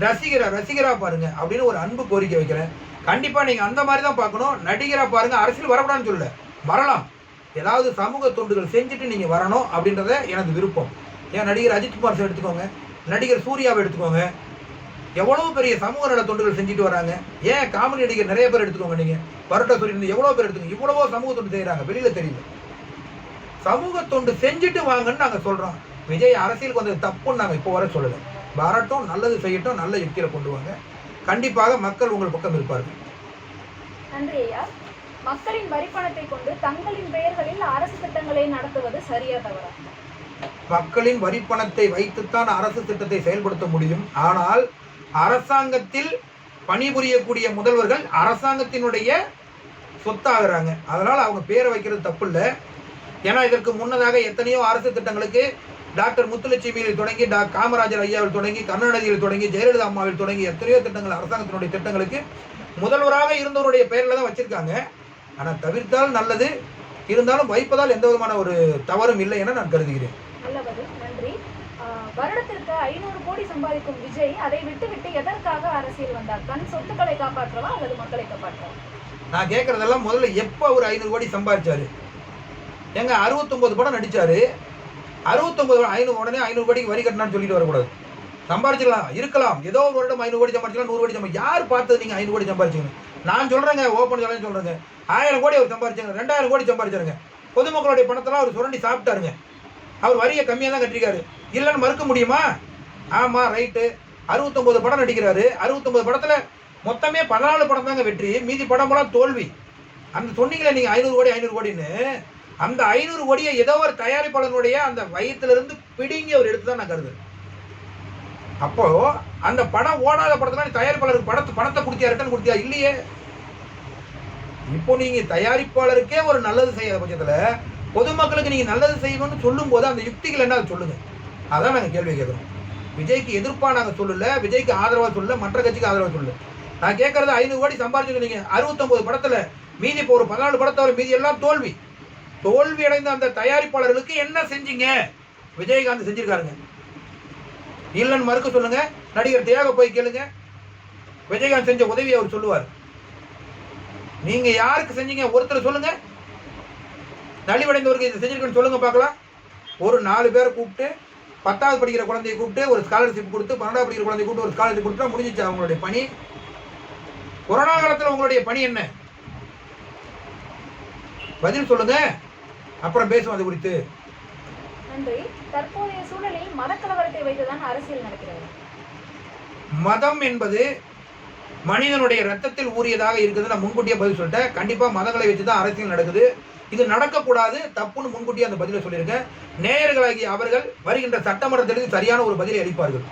ரசிகரா பாருங்க அப்படின்னு ஒரு அன்பு கோரிக்கை வைக்கிறேன். கண்டிப்பா நீங்க அந்த மாதிரி தான் பார்க்கணும். நடிகரா பாருங்க. அரசியல் வரக்கூடாதுன்னு சொல்லல, வரலாம். ஏதாவது சமூக தொண்டுகள் செஞ்சுட்டு நீங்க வரணும் அப்படின்றத எனது விருப்பம். ஏன் நடிகர் அஜித்குமார் சார் எடுத்துக்கோங்க, நடிகர் சூர்யாவை எடுத்துக்கோங்க, எவ்வளவு பெரிய சமூக நல தொண்டுகள் செஞ்சுட்டு வராங்க. ஏன் காமெடி நடிகர் நிறைய பேர் எடுத்துக்கோங்க. நீங்க பரோட்டா சொல்லி எவ்வளவு பேர் எடுத்துக்கோங்க. இவ்வளவோ சமூக தொண்டு செய்யறாங்க, வெளியில தெரியல. சமூக தொண்டு செஞ்சுட்டு வாங்கன்னு நாங்க சொல்றோம். விஜய் அரசியலுக்கு வந்தது தப்புன்னு நாங்க இப்போ வர சொல்லல. வரட்டும், நல்லது செய்யட்டும், நல்ல யுக்தியில கொண்டு வாங்க. கண்டிப்பாக மக்கள் உங்கள் பக்கம் இருப்பார்கள். நன்றி ஐயா. மக்களின் வரிப்பணத்தை கொண்டு தங்களின் பெயர்களில் அரசு திட்டங்களை நடத்துவது சரியா தவறா? மக்களின் வரிப்பணத்தை வைத்துத்தான் அரசு திட்டத்தை செயல்படுத்த முடியும். ஆனால் அரசாங்கத்தில் பணிபுரியக்கூடிய முதல்வர்கள் அரசாங்கத்தினுடைய சொத்தாகிறாங்க. அதனால அவங்க பேரை வைக்கிறது தப்பு இல்லை. ஏன்னா இதற்கு முன்னதாக எத்தனையோ அரசு திட்டங்களுக்கு டாக்டர் முத்துலட்சுமியில் தொடங்கி காமராஜர் ஐயாவில் தொடங்கி கருணாநிதியில் தொடங்கி ஜெயலலிதா அம்மாவில் தொடங்கி எத்தனையோ திட்டங்கள் அரசாங்கத்தினுடைய திட்டங்களுக்கு முதல்வராக இருந்தவருடைய பெயரில் தான் வச்சிருக்காங்க. ஆனால் தவிர்த்தால் நல்லது. இருந்தாலும் வைப்பதால் எந்த விதமான ஒரு தவறும் இல்லை என நான் கருதுகிறேன். நல்லது, நன்றி. வருடத்திற்கு 500 கோடி சம்பாதிக்கும் விஜய் அதை விட்டு எதற்காக அரசியல் வந்தார்? தன் சொத்துக்களை காப்பாற்றவா அல்லது மக்களை காப்பாற்றவா? நான் கேட்கறதெல்லாம் முதல்ல எப்போ ஒரு 500 கோடி சம்பாதிச்சாரு? எங்க 69 படம் நடிச்சாரு. 69 உடனே 500 கோடிக்கு வரி கட்டினான்னு சொல்லிட்டு வரக்கூடாது. சம்பாதிச்சிடலாம், இருக்கலாம். ஏதோ ஒரு வருடம் 500 கோடி சம்பாதிச்சிக்கலாம், 100 கோடி சம்பாதி. யார் பார்த்தது நீங்க 500 கோடி சம்பாதிச்சிங்க? நான் சொல்றேங்க, ஓப்பன் சொல்றேங்க. 1000 கோடி அவர் சம்பாதிச்சாங்க, 2000 கோடி சம்பாதிச்சாருங்க. பொதுமக்களுடைய பணத்தெல்லாம் அவர் சுரண்டி சாப்பிட்டாருங்க. அவர் வரியை கம்மியாக தான் கட்டிருக்காரு. இல்லைன்னு மறுக்க முடியுமா? ஆமா, ரைட்டு. 69 படம் நடிக்கிறாரு. 69 படத்துல மொத்தமே 14 படம் தாங்க வெற்றி, மீதி படமெல்லாம் தோல்வி. அந்த சொன்னீங்களே நீங்க 500 கோடின்னு, அந்த 500 கோடியை ஏதோ ஒரு தயாரிப்பாளனுடைய அந்த வயிற்றிலிருந்து பிடிங்கி அவர் எடுத்து தான் நான் கருதுறேன். அப்போ அந்த படம் ஓடாத படத்துல தயாரிப்பாளருக்கு பணத்தை கொடுத்தியா, ரிட்டர்ன் கொடுத்தியா? இல்லையே. இப்போ நீங்க தயாரிப்பாளருக்கே ஒரு நல்லது செய்யாத பட்சத்துல பொதுமக்களுக்கு நீங்க நல்லது செய்யணும்னு சொல்லும் போது அந்த யுக்திகள் என்ன சொல்லுங்க. அதான் நாங்க கேள்வி கேட்கிறோம். விஜய்க்கு எதிர்ப்பா நாங்க சொல்லல, விஜய்க்கு ஆதரவா சொல்லல, மற்ற கட்சிக்கு ஆதரவா சொல்லல. நான் கேட்கறது 500 கோடி சம்பாதிச்சுங்க. 69 படத்துல மீதி இப்போ ஒரு 14 படத்தவரை மீதி எல்லாம் தோல்வி அடைந்த அந்த தயாரிப்பாளர்களுக்கு என்ன செஞ்சீங்க? விஜயகாந்த் செஞ்சிருக்காருங்க. இல்லைன்னு மறுக்க சொல்லுங்க. நடிகர் தியாக போய் கேளுங்க, விஜயகாந்த் செஞ்ச உதவி அவர் சொல்லுவார். நீங்க யாருக்கு செஞ்சீங்க ஒருத்தர் சொல்லுங்க. நலிவடைந்தவருக்கு இதை செஞ்சிருக்கேன்னு சொல்லுங்க பார்க்கலாம். ஒரு 4 பேரை கூப்பிட்டு, 10வது படிக்கிற குழந்தையை கூப்பிட்டு ஒரு ஸ்காலர்ஷிப் கொடுத்து, 12வது படிக்கிற குழந்தையை கூப்பிட்டு ஒரு ஸ்காலர்ஷிப் கொடுத்தா முடிஞ்சிச்சு அவங்களுடைய பணி. கொரோனா காலத்தில் உங்களுடைய பணி என்ன? பதில் சொல்லுங்க, அப்புறம் பேசுவோம் அது குறித்து. நன்றி. தற்போதைய சூழலில் மதக்கலவரத்தை வைத்துதான் அரசியல் நடக்கிறது. மதம் என்பது மனிதனுடைய ரத்தத்தில் ஊறியதாக இருக்குது. நான் முன்கூட்டியே பதில் சொல்லிட்டேன். கண்டிப்பா மதங்களை வச்சுதான் அரசியல் நடக்குது. இது நடக்கக்கூடாது, தப்புன்னு முன்கூட்டியே அந்த பதிலை சொல்லியிருக்கேன். நேயர்களாகிய அவர்கள் வருகின்ற சட்டமன்றத்திற்கு சரியான ஒரு பதிலை அளிப்பார்கள்.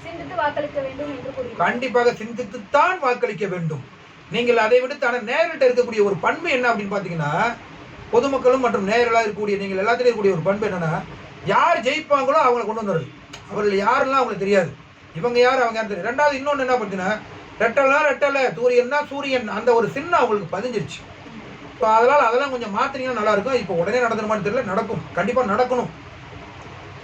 சிந்தித்து வாக்களிக்க வேண்டும் என்று கூறுகிறேன். கண்டிப்பாக சிந்தித்துத்தான் வாக்களிக்க வேண்டும். நீங்கள் அதை விடுத்து ஆனால் நேயர்கிட்ட இருக்கக்கூடிய ஒரு பண்பு என்ன அப்படின்னு பார்த்தீங்கன்னா, பொதுமக்களும் மற்றும் நேயர்களாக இருக்கக்கூடிய நீங்கள் எல்லாத்திலும் இருக்கக்கூடிய ஒரு பண்பு என்னன்னா, யார் ஜெயிப்பாங்களோ அவங்களை கொண்டு வந்துடுறது. அவர்கள் யாருலாம் அவங்களுக்கு தெரியாது, இவங்க யார் அவங்க யாரும் தெரியும். ரெண்டாவது இன்னொன்று என்ன பார்த்தீங்கன்னா, ரெட்டலை சூரியன்னா சூரியன் அந்த ஒரு சின்ன அவங்களுக்கு பதிஞ்சிருச்சு. ஸோ அதெல்லாம் கொஞ்சம் மாற்றினீங்கன்னா நல்லாயிருக்கும். இப்போ உடனே நடந்துருமான்னு தெரியல, நடக்கும், கண்டிப்பாக நடக்கணும்.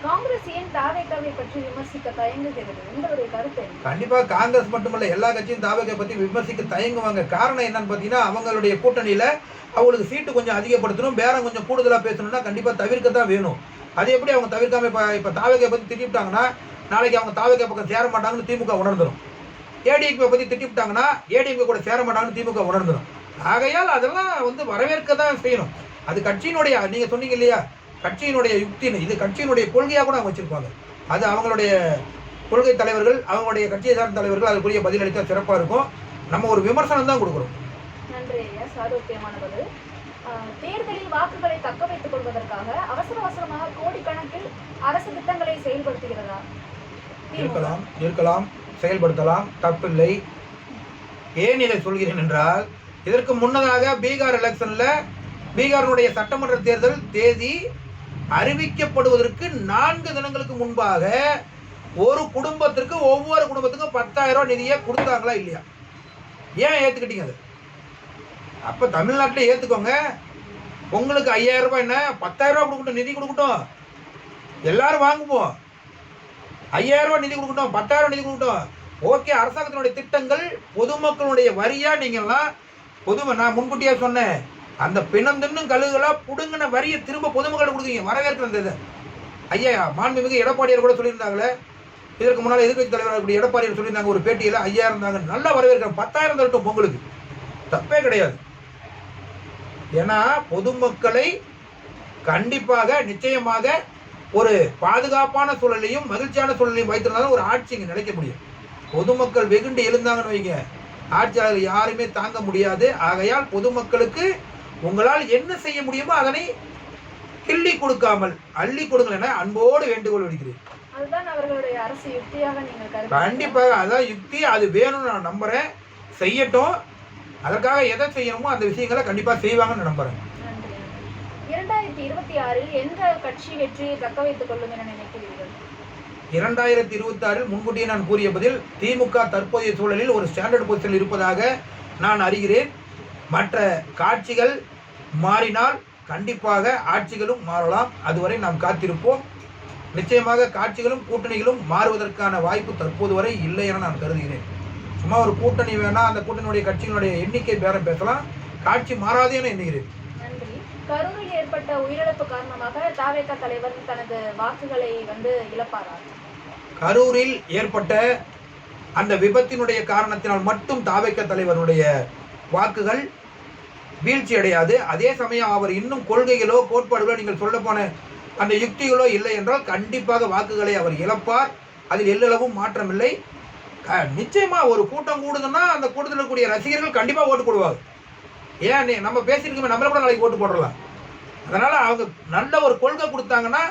காங்கிரஸ் ஏன் தாவேகாவை பற்றி விமர்சிக்க தயங்குகிறது? உங்களுடைய கருத்து? கண்டிப்பாக காங்கிரஸ் மட்டுமல்ல, எல்லா கட்சியும் தாவேகா பற்றி விமர்சிக்க தயங்குவாங்க. காரணம் என்னன்னு பார்த்தீங்கன்னா, அவங்களுடைய கூட்டணியில் அவங்களுக்கு சீட்டு கொஞ்சம் அதிகப்படுத்தணும், பேரம் கொஞ்சம் கூடுதலாக பேசணும்னா கண்டிப்பாக தவிர்க்கத்தான் வேணும். அது எப்படி அவங்க தவிர்க்காம இப்போ தாவேகா பற்றி திட்டிவிட்டாங்கன்னா, நாளைக்கு அவங்க தாவேகா பக்கம் சேர மாட்டாங்கன்னு திமுக உணர்ந்துடும். ஏடிஎம்கே பற்றி திட்டிவிட்டாங்கன்னா ஏடிஎம்கே கூட சேர மாட்டாங்கன்னு திமுக உணர்ந்துடும். ஆகையால் அதெல்லாம் வரவேற்க தான் செய்யணும். அது கட்சியினுடைய, நீங்கள் சொன்னீங்க இல்லையா, கட்சியினுடைய யுக்தின்னு, இது கட்சியினுடைய கொள்கையாக கூட அவங்க வச்சுருப்பாங்க. அது அவங்களுடைய கொள்கை தலைவர்கள், அவங்களுடைய கட்சியை சார்ந்த தலைவர்கள் அதுக்குரிய பதில் அளித்தா சிறப்பாக இருக்கும். நம்ம ஒரு விமர்சனம் தான் கொடுக்குறோம். நன்றி ஐயா, சாரோக்கியமான பதில். தேர்தலில் வாக்குகளை தக்க வைத்துக் கொள்வதற்காக அவசரமாக கோடிக்கணக்கில் அரசு திட்டங்களை செயல்படுத்துகிறதா? இருக்கலாம், செயல்படுத்தலாம், தப்பில்லை. ஏன் இதை சொல்கிறேன் என்றால், இதற்கு முன்னதாக பீகார் எலெக்ஷன்ல பீகாரினுடைய சட்டமன்ற தேர்தல் தேதி அறிவிக்கப்படுவதற்கு 4 தினங்களுக்கு முன்பாக ஒவ்வொரு குடும்பத்துக்கும் 10,000 ரூபாய் நிதியை கொடுத்தாங்களா இல்லையா? ஏன் ஏத்துக்கிட்டீங்க? அது அப்ப தமிழ்நாட்டில் ஏத்துக்கோங்க. உங்களுக்கு 5,000 ரூபாய் என்ன 10,000 ரூபாய் கொடுக்கட்டும், நிதி கொடுக்கட்டும், எல்லாரும் வாங்குவோம். 5,000 ரூபாய் நிதி கொடுக்கட்டும், 10,000 நிதி கொடுக்கட்டும். ஓகே, அரசாங்கத்தினுடைய திட்டங்கள் பொதுமக்களுடைய வரியா நீங்கள்லாம் நான் முன்கூட்டியா சொன்னேன், அந்த பிணம் தின்னும் கழுகுகளா புடுங்கின வரியை திரும்ப பொதுமக்கள் கொடுக்குறீங்க, வரவேற்கிறது. ஐயா மாண்புமிகு எடப்பாடியார் கூட சொல்லியிருந்தாங்களே, இதற்கு முன்னால் எதிர்கட்சி தலைவராக எடப்பாடியார் சொல்லியிருந்தாங்க ஒரு பேட்டியில், 5,000 தாங்க, நல்லா வரவேற்கிறேன், 10,000 தரட்டும் பொங்கலுக்கு, தப்பே கிடையாது. ஏன்னா பொதுமக்களை கண்டிப்பாக நிச்சயமாக ஒரு பாதுகாப்பான சூழலையும் மகிழ்ச்சியான சூழலையும் வைத்திருந்தாலும் ஒரு ஆட்சி இங்கே நிலைக்க முடியும். பொதுமக்கள் வெகுண்டு எழுந்தாங்கன்னு வைங்க, ஆட்சியாளர்கள் யாருமே தாங்க முடியாது. ஆகையால் பொதுமக்களுக்கு உங்களால் என்ன செய்ய முடியுமோ அதனை கிள்ளி கொடுக்காமல் அள்ளி கொடுங்கள் என அன்போடு வேண்டுகோள் விடுக்கிறேன். அதுதான் அவர்களுடைய அரசு யுக்தியாக நீங்கள் கருதுகிறீர்களா? கண்டிப்பாக அதான் யுக்தி, அது வேணும்னு நான் நம்புறேன். செய்யட்டும், அதற்காக எதை செய்யணுமோ அந்த விஷயங்களை கண்டிப்பா செய்வாங்கன்னு நம்புறேன். 2026 எந்த கட்சி வெற்றியை தக்க வைத்துக் கொள்ளும் என நினைக்கிறீர்கள்? 2026 முன்கூட்டியே நான் கூறிய பதில், திமுக தற்போதைய சூழலில் ஒரு ஸ்டாண்டர்ட் பொசிஷனில் இருப்பதாக நான் அறிகிறேன். மற்ற காட்சிகள் மாறினால் கண்டிப்பாக ஆட்சிகளும் மாறலாம். அதுவரை நாம் காத்திருப்போம். நிச்சயமாக காட்சிகளும் கூட்டணிகளும் மாறுவதற்கான வாய்ப்பு தற்போது வரை இல்லை என நான் கருதுகிறேன். சும்மா ஒரு கூட்டணி வேணா, அந்த கூட்டணியுடைய கட்சிகளுடைய எண்ணிக்கை பேரம் பேசலாம், காட்சி மாறாதே என எண்ணுகிறேன். நன்றி. கரூரில் ஏற்பட்ட உயிரிழப்பு காரணமாக தாவேகா தலைவர் தனது வாக்குகளை இழப்பாரா? கரூரில் ஏற்பட்ட அந்த விபத்தினுடைய காரணத்தினால் மட்டும் தாவேகா தலைவருடைய வாக்குகள் வீழ்ச்சி அடையாது. அதே சமயம் அவர் இன்னும் கொள்கைகளோ கோட்பாடுகளோ நீங்கள் சொல்ல போன அந்த யுக்திகளோ இல்லை என்றால் கண்டிப்பாக வாக்குகளை அவர் இழப்பார். அதில் எல்லளவும் மாற்றமில்லை. நிச்சயமா ஒரு கூட்டம் கூடுதுன்னா அந்த கூட்டத்தில் இருக்கக்கூடிய ரசிகர்கள் கண்டிப்பா ஓட்டு போடுவாங்க. ஏன் நம்ம பேசியிருக்கோமே, நம்மள கூட நாளைக்கு ஓட்டு போடலாம். அதனால அவங்க நல்ல ஒரு கொள்கை கொடுத்தாங்கன்னா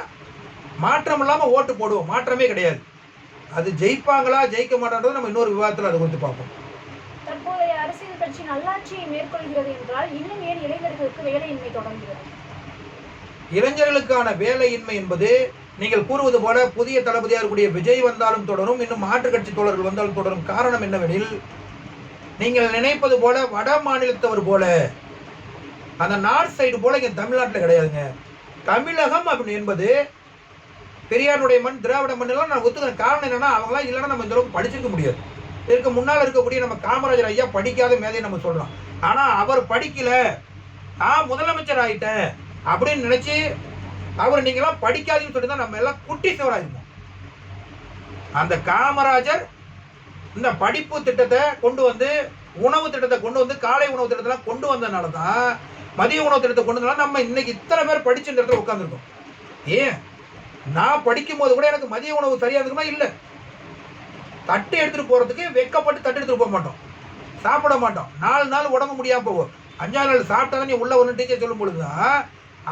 மாற்றம் இல்லாமல் ஓட்டு போடுவோம், மாற்றமே கிடையாது. அது ஜெயிப்பாங்களா ஜெயிக்க மாட்டான்றது நம்ம இன்னொரு விவாதத்தில் அதை குறித்து பார்ப்போம். தற்போதைய அரசியல் கட்சி நல்லாட்சியை மேற்கொள்கிறது என்றால் இன்னும் ஏன் இளைஞர்களுக்கு வேலையின்மை தொடர்கிறது? இளைஞர்களுக்கான வேலையின்மை என்பது நீங்கள் கூறுவது போல புதிய தளபதியாக இருக்கக்கூடிய விஜய் வந்தாலும் தொடரும், இன்னும் மாற்றுக் கட்சி தோழர்கள் வந்தாலும் தொடரும். காரணம் என்னவெனில், நீங்கள் நினைப்பது போல வட மாநிலத்தவர் போல அந்த நார்த் சைடு போல இங்கே தமிழ்நாட்டில் கிடையாதுங்க. தமிழகம் அப்படின்னு என்பது பெரியாருடைய மண், திராவிட மண்ணெல்லாம் நான் ஒத்துக்கிறேன். காரணம் என்னன்னா, அவங்களாம் இல்லைன்னா நம்ம இந்த அளவுக்கு படிச்சிருக்க முடியாது. இதற்கு முன்னால் இருக்கக்கூடிய நம்ம காமராஜர் ஐயா படிக்காத மேதையை நம்ம சொல்றோம். ஆனா அவர் படிக்கல, நான் முதலமைச்சர் ஆயிட்டேன் அப்படின்னு நினைச்சு அவர் நீங்களாம் படிக்காதுன்னு சொல்லி தான் நம்ம எல்லாம் குட்டி சிவராயிருப்போம். அந்த காமராஜர் இந்த படிப்பு திட்டத்தை கொண்டு வந்து, உணவு திட்டத்தை கொண்டு வந்து, காலை உணவு திட்டத்தெல்லாம் கொண்டு வந்ததுனால தான், மதிய உணவு திட்டத்தை கொண்டு வந்தனால நம்ம இன்னைக்கு இத்தனை பேர் படிச்சு இந்த இடத்துல உட்காந்துருக்கோம். ஏன் நான் படிக்கும் போது கூட எனக்கு மதிய உணவு சரியா இருக்குமா? இல்லை. தட்டு எடுத்துட்டு போறதுக்கு வெக்கப்பட்டு தட்டு எடுத்துட்டு போக மாட்டோம், சாப்பிட மாட்டோம். 4 நாள் உடம்பு முடியாம போவோம். 5ஆவது நாள் சாப்பிட்டா தான் நீ உள்ள ஒன்று டீச்சர் சொல்லும் பொழுதுதான்,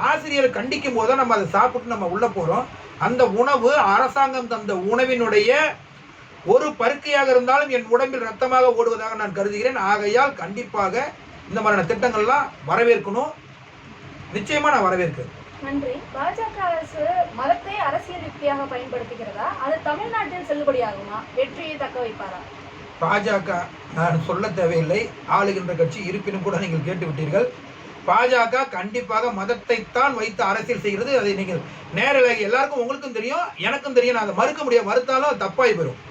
ஆசிரியர் கண்டிக்கும் போது தான் நம்ம அதை சாப்பிட்டு நம்ம உள்ள போறோம். அந்த உணவு அரசாங்கம் தந்த உணவினுடைய ஒரு பருக்கையாக இருந்தாலும் என் உடம்பில் ரத்தமாக ஓடுவதாக நான் கருதுகிறேன். ஆகையால் கண்டிப்பாக இந்த மாதிரியான திட்டங்கள்லாம் வரவேற்கணும். நிச்சயமா நான் வரவேற்கிறேன். நன்றி. பாஜக அரசு மதத்தை அரசியல் யுக்தியாக பயன்படுத்துகிறதா? அது தமிழ்நாட்டில் செல்லுபடியாகுமா? வெற்றியை தக்க வைப்பாரா? பாஜக நான் சொல்ல தேவையில்லை, ஆளுகின்ற கட்சி. இருப்பினும் கூட நீங்கள் கேட்டு விட்டீர்கள். பாஜக கண்டிப்பாக மதத்தைத்தான் வைத்து அரசியல் செய்கிறது. அதை நீங்கள் நேரில் எல்லாருக்கும் உங்களுக்கும் தெரியும், எனக்கும் தெரியும். நான் அதை மறுக்க முடியாது. மறுத்தாலும் அது தப்பாய் பெறும்.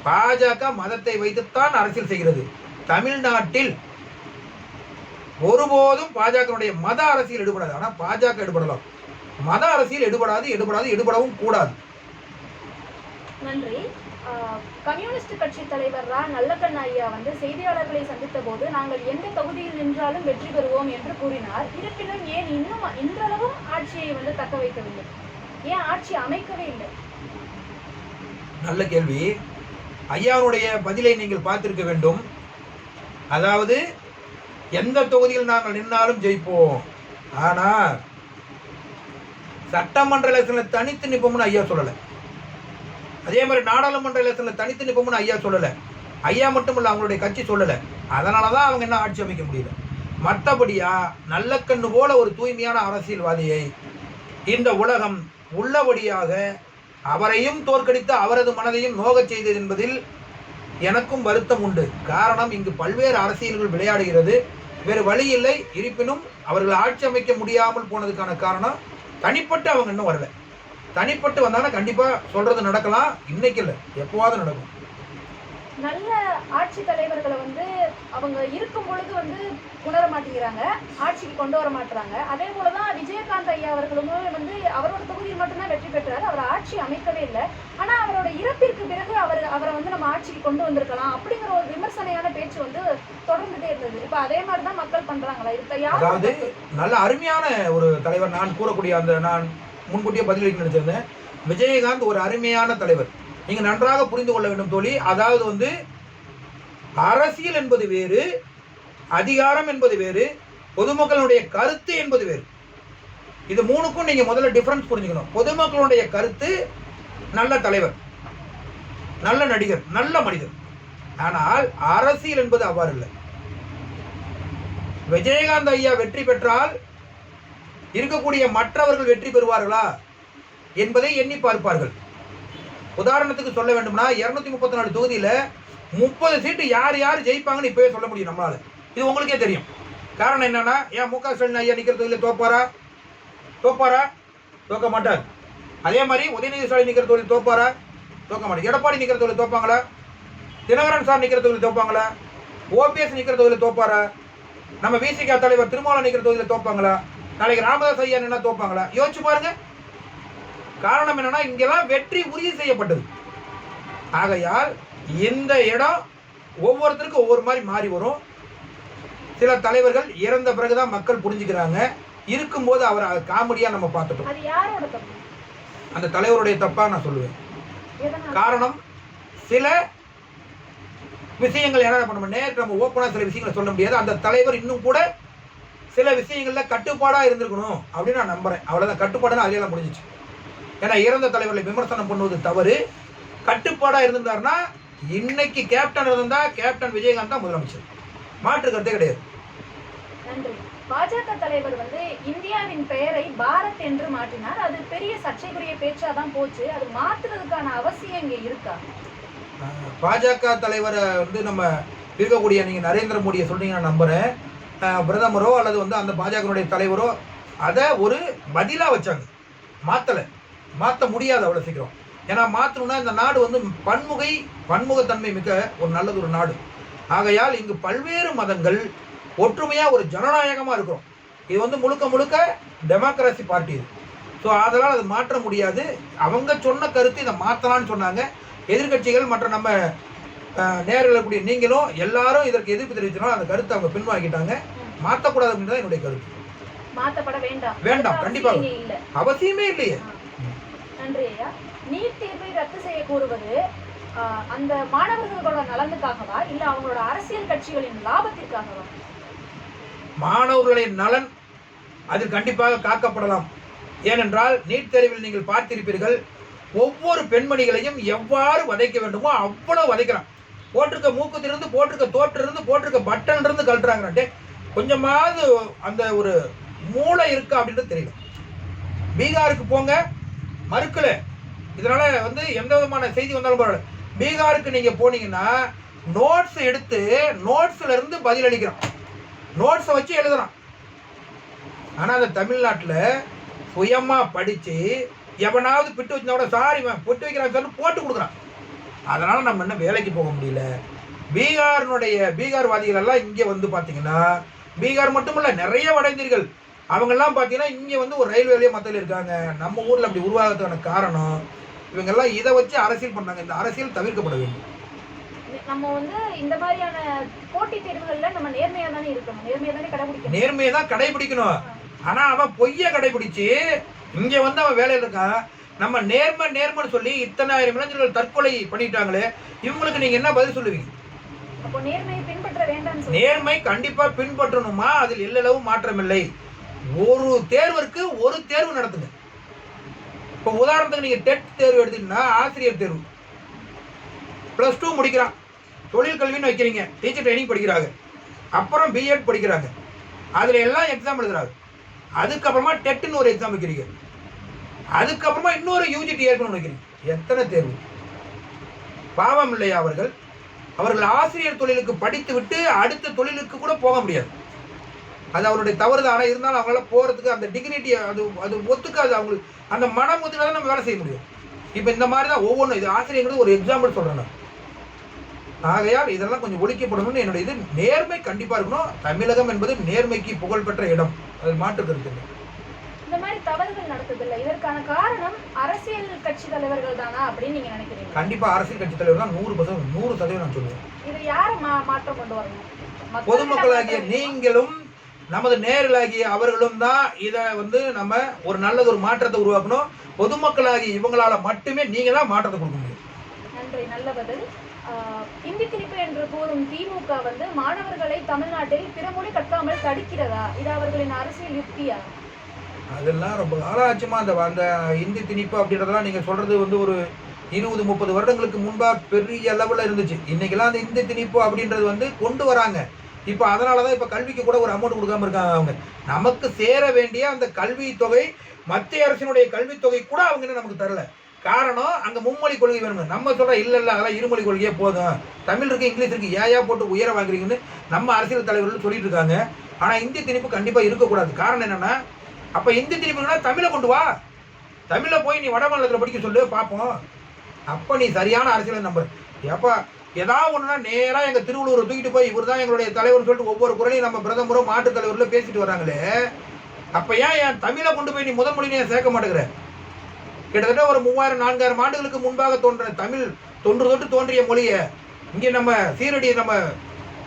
பாஜக மதத்தை வைத்துத்தான் அரசியல் செய்கிறது. தமிழ்நாட்டில் ஒருபோதும் பாஜகவுடைய மத அரசியல் எடுபடாது. ஆனால் பாஜக எடுபடலாம், மத அரசியல் எடுபடவும் கூடாது. நன்றி. கம்யூனிஸ்ட் கட்சி தலைவர் ரா நல்லக்கண் ஐயா செய்தியாளர்களை சந்தித்த போது நாங்கள் எந்த தொகுதியில் நின்றாலும் வெற்றி பெறுவோம் என்று கூறினார். இருப்பினும் ஏன் இன்னும் இன்றளவும் ஆட்சியை தக்க வைக்கவில்லை? ஏன் ஆட்சி அமைக்கவே இல்லை? நல்ல கேள்வி. ஐயாவுடைய பதிலை நீங்கள் பார்த்திருக்க வேண்டும். அதாவது எந்த தொகுதியில் நாங்கள் நின்னாலும் ஜெயிப்போம், ஆனால் சட்டமன்ற எலெக்ஷனில் தனித்து நிற்போம்னு ஐயா சொல்லலை. அதே மாதிரி நாடாளுமன்ற எலெக்ஷனில் தனித்து நிற்போம்னு ஐயா சொல்லலை. ஐயா மட்டும் இல்லை, அவங்களுடைய கட்சி சொல்லலை. அதனால தான் அவங்க என்ன ஆட்சி அமைக்க முடியல. மற்றபடியா நல்ல கண்ணு போல ஒரு தூய்மையான அரசியல்வாதியை இந்த உலகம் உள்ளபடியாக அவரையும் தோற்கடித்து அவரது மனதையும் நோகச் செய்தது என்பதில் எனக்கும் வருத்தம் உண்டு. காரணம், இங்கு பல்வேறு அரசியல்கள் விளையாடுகிறது. வேறு வழி இல்லை. இருப்பினும் அவர்கள் ஆட்சி அமைக்க முடியாமல் போனதுக்கான காரணம் தனிப்பட்டு அவங்க இன்னும் வரல. தனிப்பட்டு வந்தாலும் கண்டிப்பாக சொல்றது நடக்கலாம். இன்னைக்கு இல்லை, எப்போவாது நடக்கும். நல்ல ஆட்சி தலைவர்களை அவங்க இருக்கும் பொழுது உணர மாட்டேங்கிறாங்க, ஆட்சிக்கு கொண்டு வர மாட்டாங்க. அதே போலதான் விஜயகாந்த் ஐயா அவர்களும் அவரோட தொகுதியில் மட்டும்தான் வெற்றி பெற்றாரு. அவர் ஆட்சி அமைக்கவே இல்லை. ஆனா அவரோட இறப்பிற்கு பிறகு அவரை நம்ம ஆட்சிக்கு கொண்டு வந்திருக்கலாம் அப்படிங்கிற ஒரு விமர்சனையான பேச்சு தொடர்ந்துட்டே இருந்தது. இப்ப அதே மாதிரிதான் மக்கள் பண்றாங்களா? அதாவது நல்ல அருமையான ஒரு தலைவர். நான் கூறக்கூடிய நான் முன்கூட்டியே பதிலளிக்க நினைச்சிருந்தேன். விஜயகாந்த் ஒரு அருமையான தலைவர். நீங்க நன்றாக புரிந்து கொள்ள வேண்டும் தோழி. அதாவது அரசியல் என்பது வேறு, அதிகாரம் என்பது வேறு, பொதுமக்களுடைய கருத்து என்பது வேறு. இது மூணுக்கும் நீங்க முதல்ல டிஃபரன்ஸ் புரிஞ்சுக்கணும். பொதுமக்களுடைய கருத்து நல்ல தலைவர், நல்ல நடிகர், நல்ல மனிதர். ஆனால் அரசியல் என்பது அவ்வாறு இல்லை. விஜயகாந்த் ஐயா வெற்றி பெற்றால் இருக்கக்கூடிய மற்றவர்கள் வெற்றி பெறுவார்களா என்பதை எண்ணி பார்ப்பார்கள். உதாரணத்துக்கு சொல்ல வேண்டும்னா 234 தொகுதியில 30 சீட்டு யார் யார் ஜெயிப்பாங்கன்னு இப்பவே சொல்ல முடியும் நம்மளால. இது உங்களுக்கே தெரியும். காரணம் என்னன்னா, ஏன் மு.க. ஸ்டாலின் ஐயா நிக்கிற தொகுதியில் தோப்பாரா? தோக்க மாட்டார். அதே மாதிரி உதயநிதி ஸ்டாலின் நிக்கிற தொகுதியில் தோப்பாரா? தோக்க மாட்டார். எடப்பாடி நிக்கிற தொகுதியில் தோப்பாங்களா? தினகரன் சார் நிக்கிற தொகுதியில் தோப்பாங்களா? ஓபிஎஸ் நிக்கிற தொகுதியில் தோப்பாரா? நம்ம விசிக தலைவர் திருமாவளவன் நிக்கிற தொகுதியில் தோப்பாங்களா? நாளைக்கு ராமதாஸ் ஐயா என்ன தோப்பாங்களா? யோசிச்சு பாருங்க. காரணம் என்னன்னா, இங்கெல்லாம் வெற்றி உறுதி செய்யப்பட்டது. ஆகையால் இந்த இடம் ஒவ்வொருத்தருக்கும் ஒவ்வொரு மாதிரி மாறி வரும். சில தலைவர்கள் இறந்த பிறகுதான் மக்கள் புரிஞ்சுக்கிறாங்க. இருக்கும்போது அவர் காமெடியா நம்ம பார்த்துட்டோம். அந்த தலைவருடைய தப்பா நான் சொல்லுவேன். காரணம், சில விஷயங்கள் என்ன பண்ண நேற்று நம்ம ஓப்பனா சில விஷயங்களை சொல்ல முடியாது. அந்த தலைவர் இன்னும் கூட சில விஷயங்கள்ல கட்டுப்பாடா இருந்திருக்கணும் அப்படின்னு நான் நம்புறேன். அவ்வளவுதான். கட்டுப்பாடுன்னு அதையெல்லாம் முடிஞ்சிச்சு. ஏன்னா இறந்த தலைவர்களை விமர்சனம் பண்ணுவது தவறு. கட்டுப்பாடா இருந்திருந்தாருன்னா இன்னைக்கு கேப்டன் இருந்தா கேப்டன் விஜயகாந்த் தான் முதலமைச்சர். மாற்று கருத்தே கிடையாது. நன்றி. பாஜக தலைவர் இந்தியாவின் பெயரை பாரத் என்று மாற்றினார். அது பெரிய சர்ச்சைக்குரிய பேச்சாதான் போச்சு. அது மாற்றுறதுக்கான அவசியம் இங்க இருக்கா? பாஜக தலைவரை நம்ம இருக்கக்கூடிய நீங்க நரேந்திர மோடியை சொல்றீங்க, நான் நம்புறேன். பிரதமரோ அல்லது அந்த பாஜகனுடைய தலைவரோ அதை ஒரு பதிலா வச்சாங்க. மாற்ற முடியாது அவ்வளவு சீக்கிரம். ஏன்னா மாற்றணும்னா இந்த நாடு பன்முகத்தன்மை மிக்க ஒரு நல்லது ஒரு நாடு. ஆகையால் இங்கு பல்வேறு மதங்கள் ஒற்றுமையா ஒரு ஜனநாயகமா இருக்கிறோம். இது முழுக்க முழுக்க டெமோக்ரஸி பார்ட்டி இது. ஸோ அதனால் அது மாற்ற முடியாது. அவங்க சொன்ன கருத்து இதை மாற்றலான்னு சொன்னாங்க. எதிர்கட்சிகள் மற்ற நம்ம நேரில் கூடிய நீங்களும் எல்லாரும் இதற்கு எதிர்ப்பு தெரிவிச்சனால அந்த கருத்தை அவங்க பின்வாங்கிட்டாங்க. மாற்றக்கூடாது அப்படின்றத என்னுடைய கருத்து. மாற்றப்பட வேண்டாம், கண்டிப்பாக அவசியமே இல்லையே. நன்றி ஐயா. நீட் தேர்வை ரத்து செய்ய கூறுவது அந்த மாணவர்களோட நலனுக்காகவா இல்ல அவங்களோட அரசியல் கட்சிகளின் லாபத்திற்காகவா? மாணவர்களின் நலன் அதில் கண்டிப்பாக காக்கப்படலாம். ஏனென்றால் நீட் தேர்வில் நீங்கள் பார்த்திருப்பீர்கள், ஒவ்வொரு பெண்மணிகளையும் எவ்வாறு வதைக்க வேண்டுமோ அவ்வளவு வதைக்கிறான். போட்டிருக்க மூக்குத்திலிருந்து, போட்டிருக்க தோற்றிலிருந்து, போட்டிருக்க பட்டன் இருந்து கழட்டுறாங்க. கொஞ்சமாவது அந்த ஒரு மூளை இருக்கா அப்படின்றது தெரியல. பீகாருக்கு போங்க, மறுக்கல. இதனால எந்த விதமான செய்தி வந்தாலும் பரவாயில்ல. பீகாருக்கு நீங்க போனீங்கன்னா நோட்ஸ் எடுத்து நோட்ஸ்ல இருந்து பதில் அளிக்கிறான், நோட்ஸை வச்சு எழுதுறான். ஆனா அந்த தமிழ்நாட்டில் சுயமா படிச்சு எவனாவது பிட்டு வச்சா கூட சாரி மேம் பொட்டு வைக்கிறான்னு சொல்லி போட்டு கொடுக்குறான். அதனால நம்ம என்ன வேலைக்கு போக முடியல. பீகார்வாதிகள் எல்லாம் இங்கே பார்த்தீங்கன்னா, பீகார் மட்டுமல்ல நிறைய வட இந்தியர்கள் அவங்கெல்லாம் பார்த்தீங்கன்னா இங்கே ஒரு ரயில்வேலையே மத்தியில் இருக்காங்க. நம்ம ஊரில் அப்படி உருவாகிறதுக்கான காரணம் இவங்கெல்லாம் இதை வச்சு அரசியல் பண்ணாங்க. இந்த அரசியல் தவிர்க்கப்பட வேண்டும். நம்ம இந்த மாதிரியான போட்டி தேர்வுகள்ல நம்ம நேர்மையா தானே இருக்கணும், நேர்மையா தானே கடைபிடிக்கணும். நேர்மையை தான் கடைபிடிக்கணும். ஆனா அவன் பொய்ய கடைபிடிச்சு இங்க அவன் வேலையில் இருக்கான். நம்ம நேர்மைன்னு சொல்லி இத்தனை ஆயிரம் இளைஞர்கள் தற்கொலை பண்ணிட்டாங்களே, இவங்களுக்கு நீங்க என்ன பதில் சொல்லுவீங்க? அப்போ நேர்மையை பின்பற்ற வேண்டாம். நேர்மை கண்டிப்பா பின்பற்றணுமா, அதில் எல்லளவும் மாற்றமில்லை. ஒரு தேர்விற்கு ஒரு தேர்வு நடத்துங்க. இப்போ உதாரணத்துக்கு நீங்க டெட் தேர்வு எடுத்தீங்கன்னா ஆசிரியர் தேர்வு +2 முடிக்கிறான், தொழில் கல்வின்னு வைக்கிறீங்க, டீச்சர் ட்ரைனிங் படிக்கிறாங்க, அப்புறம் பிஎட் படிக்கிறாங்க, அதுல எல்லாம் எக்ஸாம் எழுதுறாங்க. அதுக்கப்புறமா டெட்னு ஒரு எக்ஸாம் வைக்கிறீங்க, அதுக்கப்புறமா இன்னொரு யூஜிடி ஏற்கனவே வைக்கிறீங்க. எத்தனை தேர்வு? பாவம் இல்லையா அவர்கள் ஆசிரியர் தொழிலுக்கு படித்து விட்டு அடுத்த தொழிலுக்கு கூட போக முடியாது. அது அவருடைய தவறுதான இருந்தாலும் அவங்களால போறதுக்கு அந்த டிக்னிட்டி அது ஒத்துக்காது. அவங்களுக்கு அந்த மனம் ஒத்துக்காதான் நம்ம வேலை செய்ய முடியும். இப்போ இந்த மாதிரி தான் ஒவ்வொன்றும். இது ஆசிரியர்கள் ஒரு எக்ஸாம்பிள் சொல்றேன். ஆகையால் இதெல்லாம் கொஞ்சம் ஒழிக்கப்படணும்னு என்னுடைய இது. நேர்மை கண்டிப்பா இருக்கணும். தமிழகம் என்பது நேர்மைக்கு புகழ்பெற்ற இடம், அது மாற்று கருத்து இல்லை. இந்த மாதிரி தவறுகள் நடக்குதில்லை, இதற்கான காரணம் அரசியல் கட்சி தலைவர்கள் தானா அப்படின்னு நீங்க நினைக்கிறீங்க? கண்டிப்பா அரசியல் கட்சி தலைவர் தான் 100% நான் சொல்லுவேன். இது யாரு மாற்றம் கொண்டு வரணும்? பொதுமக்களாகிய நீங்களும் நமது நேரலாகிய அவர்களும் தான் இதை நம்ம ஒரு நல்லது ஒரு மாற்றத்தை உருவாக்கணும். பொதுமக்களாகிய இவங்களால மட்டுமே நீங்க தான் மாற்றத்தை கொடுக்க முடியும். நன்றி, நல்ல பதில். இந்தி திணிப்பு என்று கூறும் திமுக மாணவர்களை தமிழ்நாட்டில் பிற மொழி கற்காமல் தடுக்கிறதா? இது அவர்களின் அரசியல் யுக்தியா? அதெல்லாம் ரொம்ப ஆராய்ச்சியமா அந்த இந்தி திணிப்பு அப்படின்றதெல்லாம் நீங்க சொல்றது ஒரு 20-30 வருடங்களுக்கு முன்பா பெரிய லெவலில் இருந்துச்சு. இன்னைக்கெல்லாம் அந்த இந்தி திணிப்பு அப்படின்றது கொண்டு வராங்க. இப்போ அதனாலதான் இப்போ கல்விக்கு கூட ஒரு அமௌண்ட் கொடுக்காம இருக்காங்க. அவங்க நமக்கு சேர வேண்டிய அந்த கல்வி தொகை, மத்திய அரசினுடைய கல்வித்தொகை கூட அவங்க நமக்கு தரல. காரணம் அங்க மும்மொழி கொள்கை வேணும். நம்ம சொல்ற இல்ல அதெல்லாம் இருமொழி கொள்கையே போதும், தமிழ் இருக்கு இங்கிலீஷ் இருக்கு, ஏயா போட்டு உயர வாங்குறீங்கன்னு நம்ம அரசியல் தலைவர்கள் சொல்லிட்டு இருக்காங்க. ஆனா இந்தி திணிப்பு கண்டிப்பா இருக்கக்கூடாது. காரணம் என்னன்னா, அப்ப இந்தி திணிப்புனா தமிழை கொண்டு வா, தமிழை போய் நீ வட மாநிலத்தில் படிக்க சொல்லு பார்ப்போம். அப்ப நீ சரியான அரசியல் நம்பர். எப்ப ஏதாவது ஒண்ணுனா நேரா எங்க திருவள்ளூரை தூக்கிட்டு போய் இவர் தான் எங்களுடைய தலைவர் சொல்லிட்டு ஒவ்வொரு குரலையும் நம்ம பிரதமரும் மாற்றுத் தலைவர்ல பேசிட்டு வராங்களே, அப்ப ஏன் தமிழை கொண்டு போய் நீ முதல் மொழியை சேர்க்க மாட்டேங்கிற? கிட்டத்தட்ட ஒரு 3000-4000 ஆண்டுகளுக்கு முன்பாக தோன்ற தமிழ் தொன்று தோன்றிய மொழியை இங்கே நம்ம சீரடி நம்ம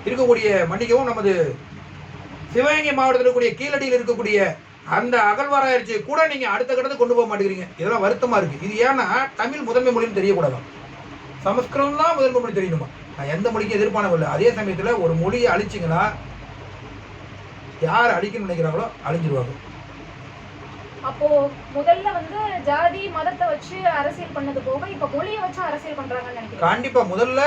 இருக்கக்கூடிய மன்னிக்கவும் நமது சிவகங்கை மாவட்டத்தில் இருக்கக்கூடிய கீழடியில் இருக்கக்கூடிய அந்த அகழ்வாராய்ச்சியை கூட நீங்க அடுத்த கட்டத்தை கொண்டு போக மாட்டேங்கிறீங்க. இதெல்லாம் வருத்தமா இருக்கு. இது ஏன்னா தமிழ் முதன்மை மொழின்னு தெரியக்கூடாதான், சமஸ்கிருதம் தான் முதன்மை மொழி தெரியணுமா? நான் எந்த மொழிக்கும் எதிர்ப்பானவில்லை. அதே சமயத்தில் ஒரு மொழியை அழிச்சிங்கன்னா யார் அழிக்கணும்னு நினைக்கிறாங்களோ அழிஞ்சிருவாங்க. அப்போ முதல்ல ஜாதி மதத்தை வச்சு அரசியல் பண்ணது போக இப்ப மொழியை வச்சு அரசியல் பண்றாங்கன்னு நினைக்கிறேன். கண்டிப்பா முதல்ல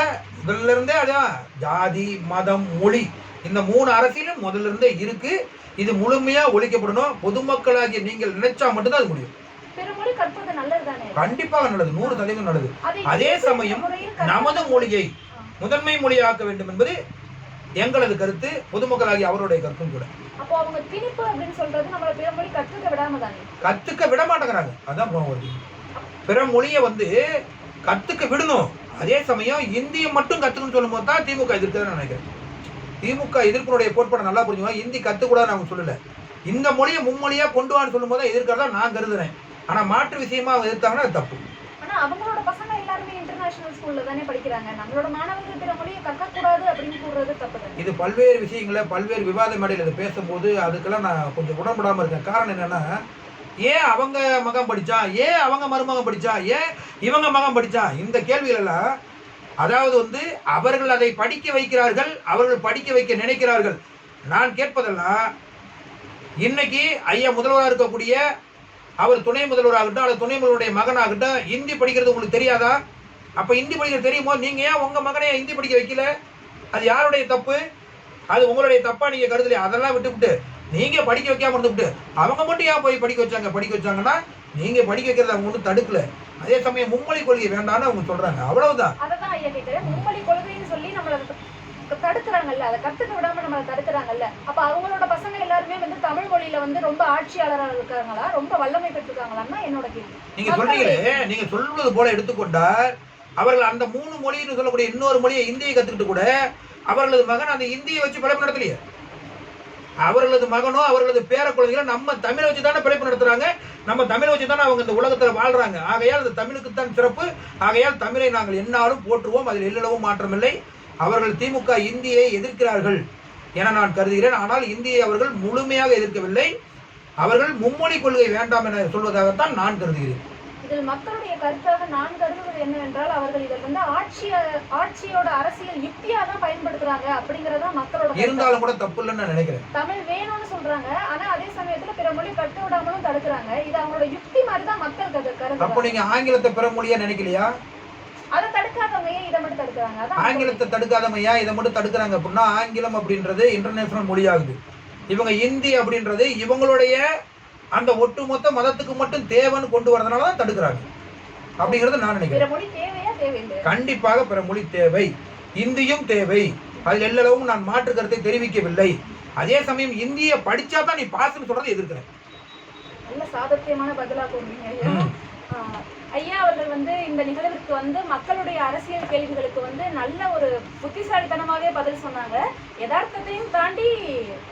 இருந்தே அதான் ஜாதி மதம் மொழி இந்த 3 அரசியலும் முதல்ல இருந்தே இருக்கு. இது முழுமையா ஒழிக்கப்படணும். பொதுமக்களாகிய நீங்கள் நினைச்சா மட்டும்தான் அது முடியும். பிறமொழி கற்பது நல்லதுதானே? கண்டிப்பாக நல்லது, 100% நல்லது. அதே சமயம் நமது மொழியை முதன்மை மொழியாக்க வேண்டும் என்பது எங்களது கருத்து, பொதுமக்களாகிய அவருடைய கருத்தும் கூட. அப்போ அவங்க திணிப்பு அப்படின்னு சொல்றது நம்மள பிற மொழி கத்துக்க விடாம தானே? கத்துக்க விட மாட்டேங்கிறாங்க. அதான் வருது. பிற மொழியை கத்துக்க விடணும். அதே சமயம் இந்தியை மட்டும் கத்துக்கணும்னு சொல்லும் போது தான் திமுக எதிர்க்கிறத நினைக்கிறேன். திமுக எதிர்ப்பினுடைய கோட்பாடு நல்லா புரிஞ்சுக்கோங்க. இந்தி கத்துக்கூடாதுன்னு அவங்க சொல்லல, இந்த மொழியை மும்மொழியா கொண்டு வான்னு சொல்லும் போது எதிர்க்கிறதா நான் கருதுறேன். ஆனா மாற்று விஷயமா எதிர்த்தாங்கன்னா அது தப்பு. ஆனா அவங்களோட பசங்க எல்லாருமே இன்டர்நேஷனல் ஸ்கூல்ல தானே படிக்கிறாங்க. நம்மளோட மாணவர்கள் பிற மொழியை கற்கக்கூடாது அப்படின்னு கூறுறது தப்பு தான். இது பல்வேறு விஷயங்களை பல்வேறு விவாத மேடையில் இதை பேசும்போது அதுக்கெல்லாம் நான் கொஞ்சம் உடன்படாம இருக்கேன். காரணம் என்னன்னா, ஏன் அவங்க மகன் படிச்சா, ஏன் அவங்க மருமகன் படிச்சா, ஏன் இவங்க மகன் படிச்சா, இந்த கேள்விகள் எல்லாம் அதாவது அவர்கள் அதை படிக்க வைக்கிறார்கள், அவர்கள் படிக்க வைக்க நினைக்கிறார்கள். நான் கேட்பதெல்லாம் இன்னைக்கு ஐயா முதல்வராக இருக்கக்கூடிய அவர் துணை முதல்வராகட்டும் அல்லது துணை முதல்வருடைய மகனாகட்டும் ஹிந்தி படிக்கிறது உங்களுக்கு தெரியாதா? அப்ப ஹிந்தி படிக்கிறது தெரியுமோ? நீங்க ஏன் உங்க மகனை ஹிந்தி படிக்க வைக்கல? அது யாருடைய தப்பு? அது உங்களுடைய தப்பா நீங்க கருதலையா? அதெல்லாம் விட்டுவிட்டு நீங்க படிக்க வைக்காம இருந்துவிட்டு அவங்க மட்டும் ஏன் போய் படிக்க வச்சாங்க? படிக்க வச்சாங்கன்னா நீங்க படிக்க வைக்கிறத அவங்க ஒன்றும் தடுக்கல. அதே சமயம் மும்மொழி கொள்கை வேண்டாம்னு அவங்க சொல்றாங்க, அவ்வளவுதான். அதான் ஐயா கேட்கிறேன். மும்மொழி கொள்கைன்னு சொல்லி நம்மள தடுக்கிறாங்கல்ல, அதை கத்துக்க விடாம நம்மளை தடுக்கிறாங்கல்ல. அப்ப அவங்களோட பசங்க எல்லாருமே வந்து தமிழ் மொழியில வந்து ரொம்ப ஆட்சியாளராக இருக்காங்களா, ரொம்ப வல்லமை பெற்றிருக்காங்களான்னா என்னோட கேள்வி. நீங்க சொல்றீங்களே, நீங்க சொல்வது போல எடுத்துக்கொண்டால் அவர்கள் அந்த 3 மொழின்னு சொல்லக்கூடிய இன்னொரு மொழியை இந்தியை கத்துக்கிட்டு கூட அவர்களது மகன் அந்த இந்தியை வச்சு பிழைப்பு நடத்தலையே. அவர்களது மகனோ அவர்களது பேர குழந்தைகளோ நம்ம தமிழை வச்சு தானே பிழைப்பு நடத்துறாங்க. நம்ம தமிழை வச்சு தானே அவங்க இந்த உலகத்துல வாழ்றாங்க. ஆகையால் அந்த தமிழுக்குத்தான் சிறப்பு. ஆகையால் தமிழை நாங்கள் எந்நாளும் போற்றுவோம், அதில் எல்லளவும் மாற்றமில்லை. அவர்கள் திமுக இந்தியை எதிர்க்கிறார்கள் என நான் கருதுகிறேன். ஆனால் இந்தியை அவர்கள் முழுமையாக எதிர்க்கவில்லை. அவர்கள் மும்மொழி கொள்கை வேண்டாம் என சொல்வதாகத்தான் நான் கருதுகிறேன். இதில் மக்களுடைய கருத்தாக நான் கருதுவது என்னவென்றால், அவர்கள் இதில் வந்து ஆட்சியோட அரசியல் யுக்தியா தான் பயன்படுத்துறாங்க அப்படிங்கறதா மக்களோட. இருந்தாலும் கூட தப்பு இல்லைன்னு நான் நினைக்கிறேன். தமிழ் வேணும்னு சொல்றாங்க, ஆனா அதே சமயத்துல பிற மொழி கட்டு விடாமலும் தடுக்கிறாங்க. இது அவங்களோட யுக்தி மாதிரி தான் மக்கள் கருது. அப்போ நீங்க ஆங்கிலத்தை பிற மொழியா நினைக்கலையா? அதை தடுக்காதவங்க ஏன் இதை மட்டும் தடுக்கிறாங்க? ஆங்கிலத்தை தடுக்காதவங்க ஏன் இதை மட்டும் தடுக்கிறாங்க அப்படின்னா, ஆங்கிலம் அப்படின்றது இன்டர்நேஷனல் மொழியாகுது. இவங்க இந்தி அப்படின்றது இவங்களுடைய அந்த ஒட்டுமொத்த மதத்துக்கு மட்டும் தேவைன்னு கொண்டு வரதுனால தான் தடுக்கிறாங்க அப்படிங்கறத நான் நினைக்கிறேன். கண்டிப்பாக பிற மொழி தேவை, இந்தியும் தேவை. அதில் எல்லளவும் நான் மாற்று கருத்தை தெரிவிக்கவில்லை. அதே சமயம் இந்திய படிச்சா தான் நீ பாஸ்ன்னு சொல்றதை எதிர்க்கிறேன். நல்ல சாதத்தியமான பதிலா போடுறீங்க ஐயா. அவர்கள் வந்து இந்த நிகழ்விற்கு வந்து மக்களுடைய அரசியல் கேள்விகளுக்கு வந்து நல்ல ஒரு புத்திசாலித்தனமாவே பதில் சொன்னாங்க. யதார்த்தத்தையும் தாண்டி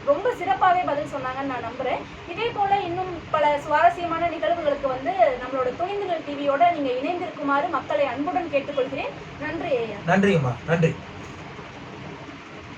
ரொம்ப சிறப்பாகவே பதில் சொன்னாங்கன்னு நான் நம்புறேன். இதே போல இன்னும் பல சுவாரஸ்யமான நிகழ்வுகளுக்கு வந்து நம்மளோட துணிந்துகள் டிவியோட நீங்க இணைந்திருக்குமாறு மக்களை அன்புடன் கேட்டுக்கொள்கிறேன். நன்றி ஐயா. நன்றிங்கம்மா, நன்றி.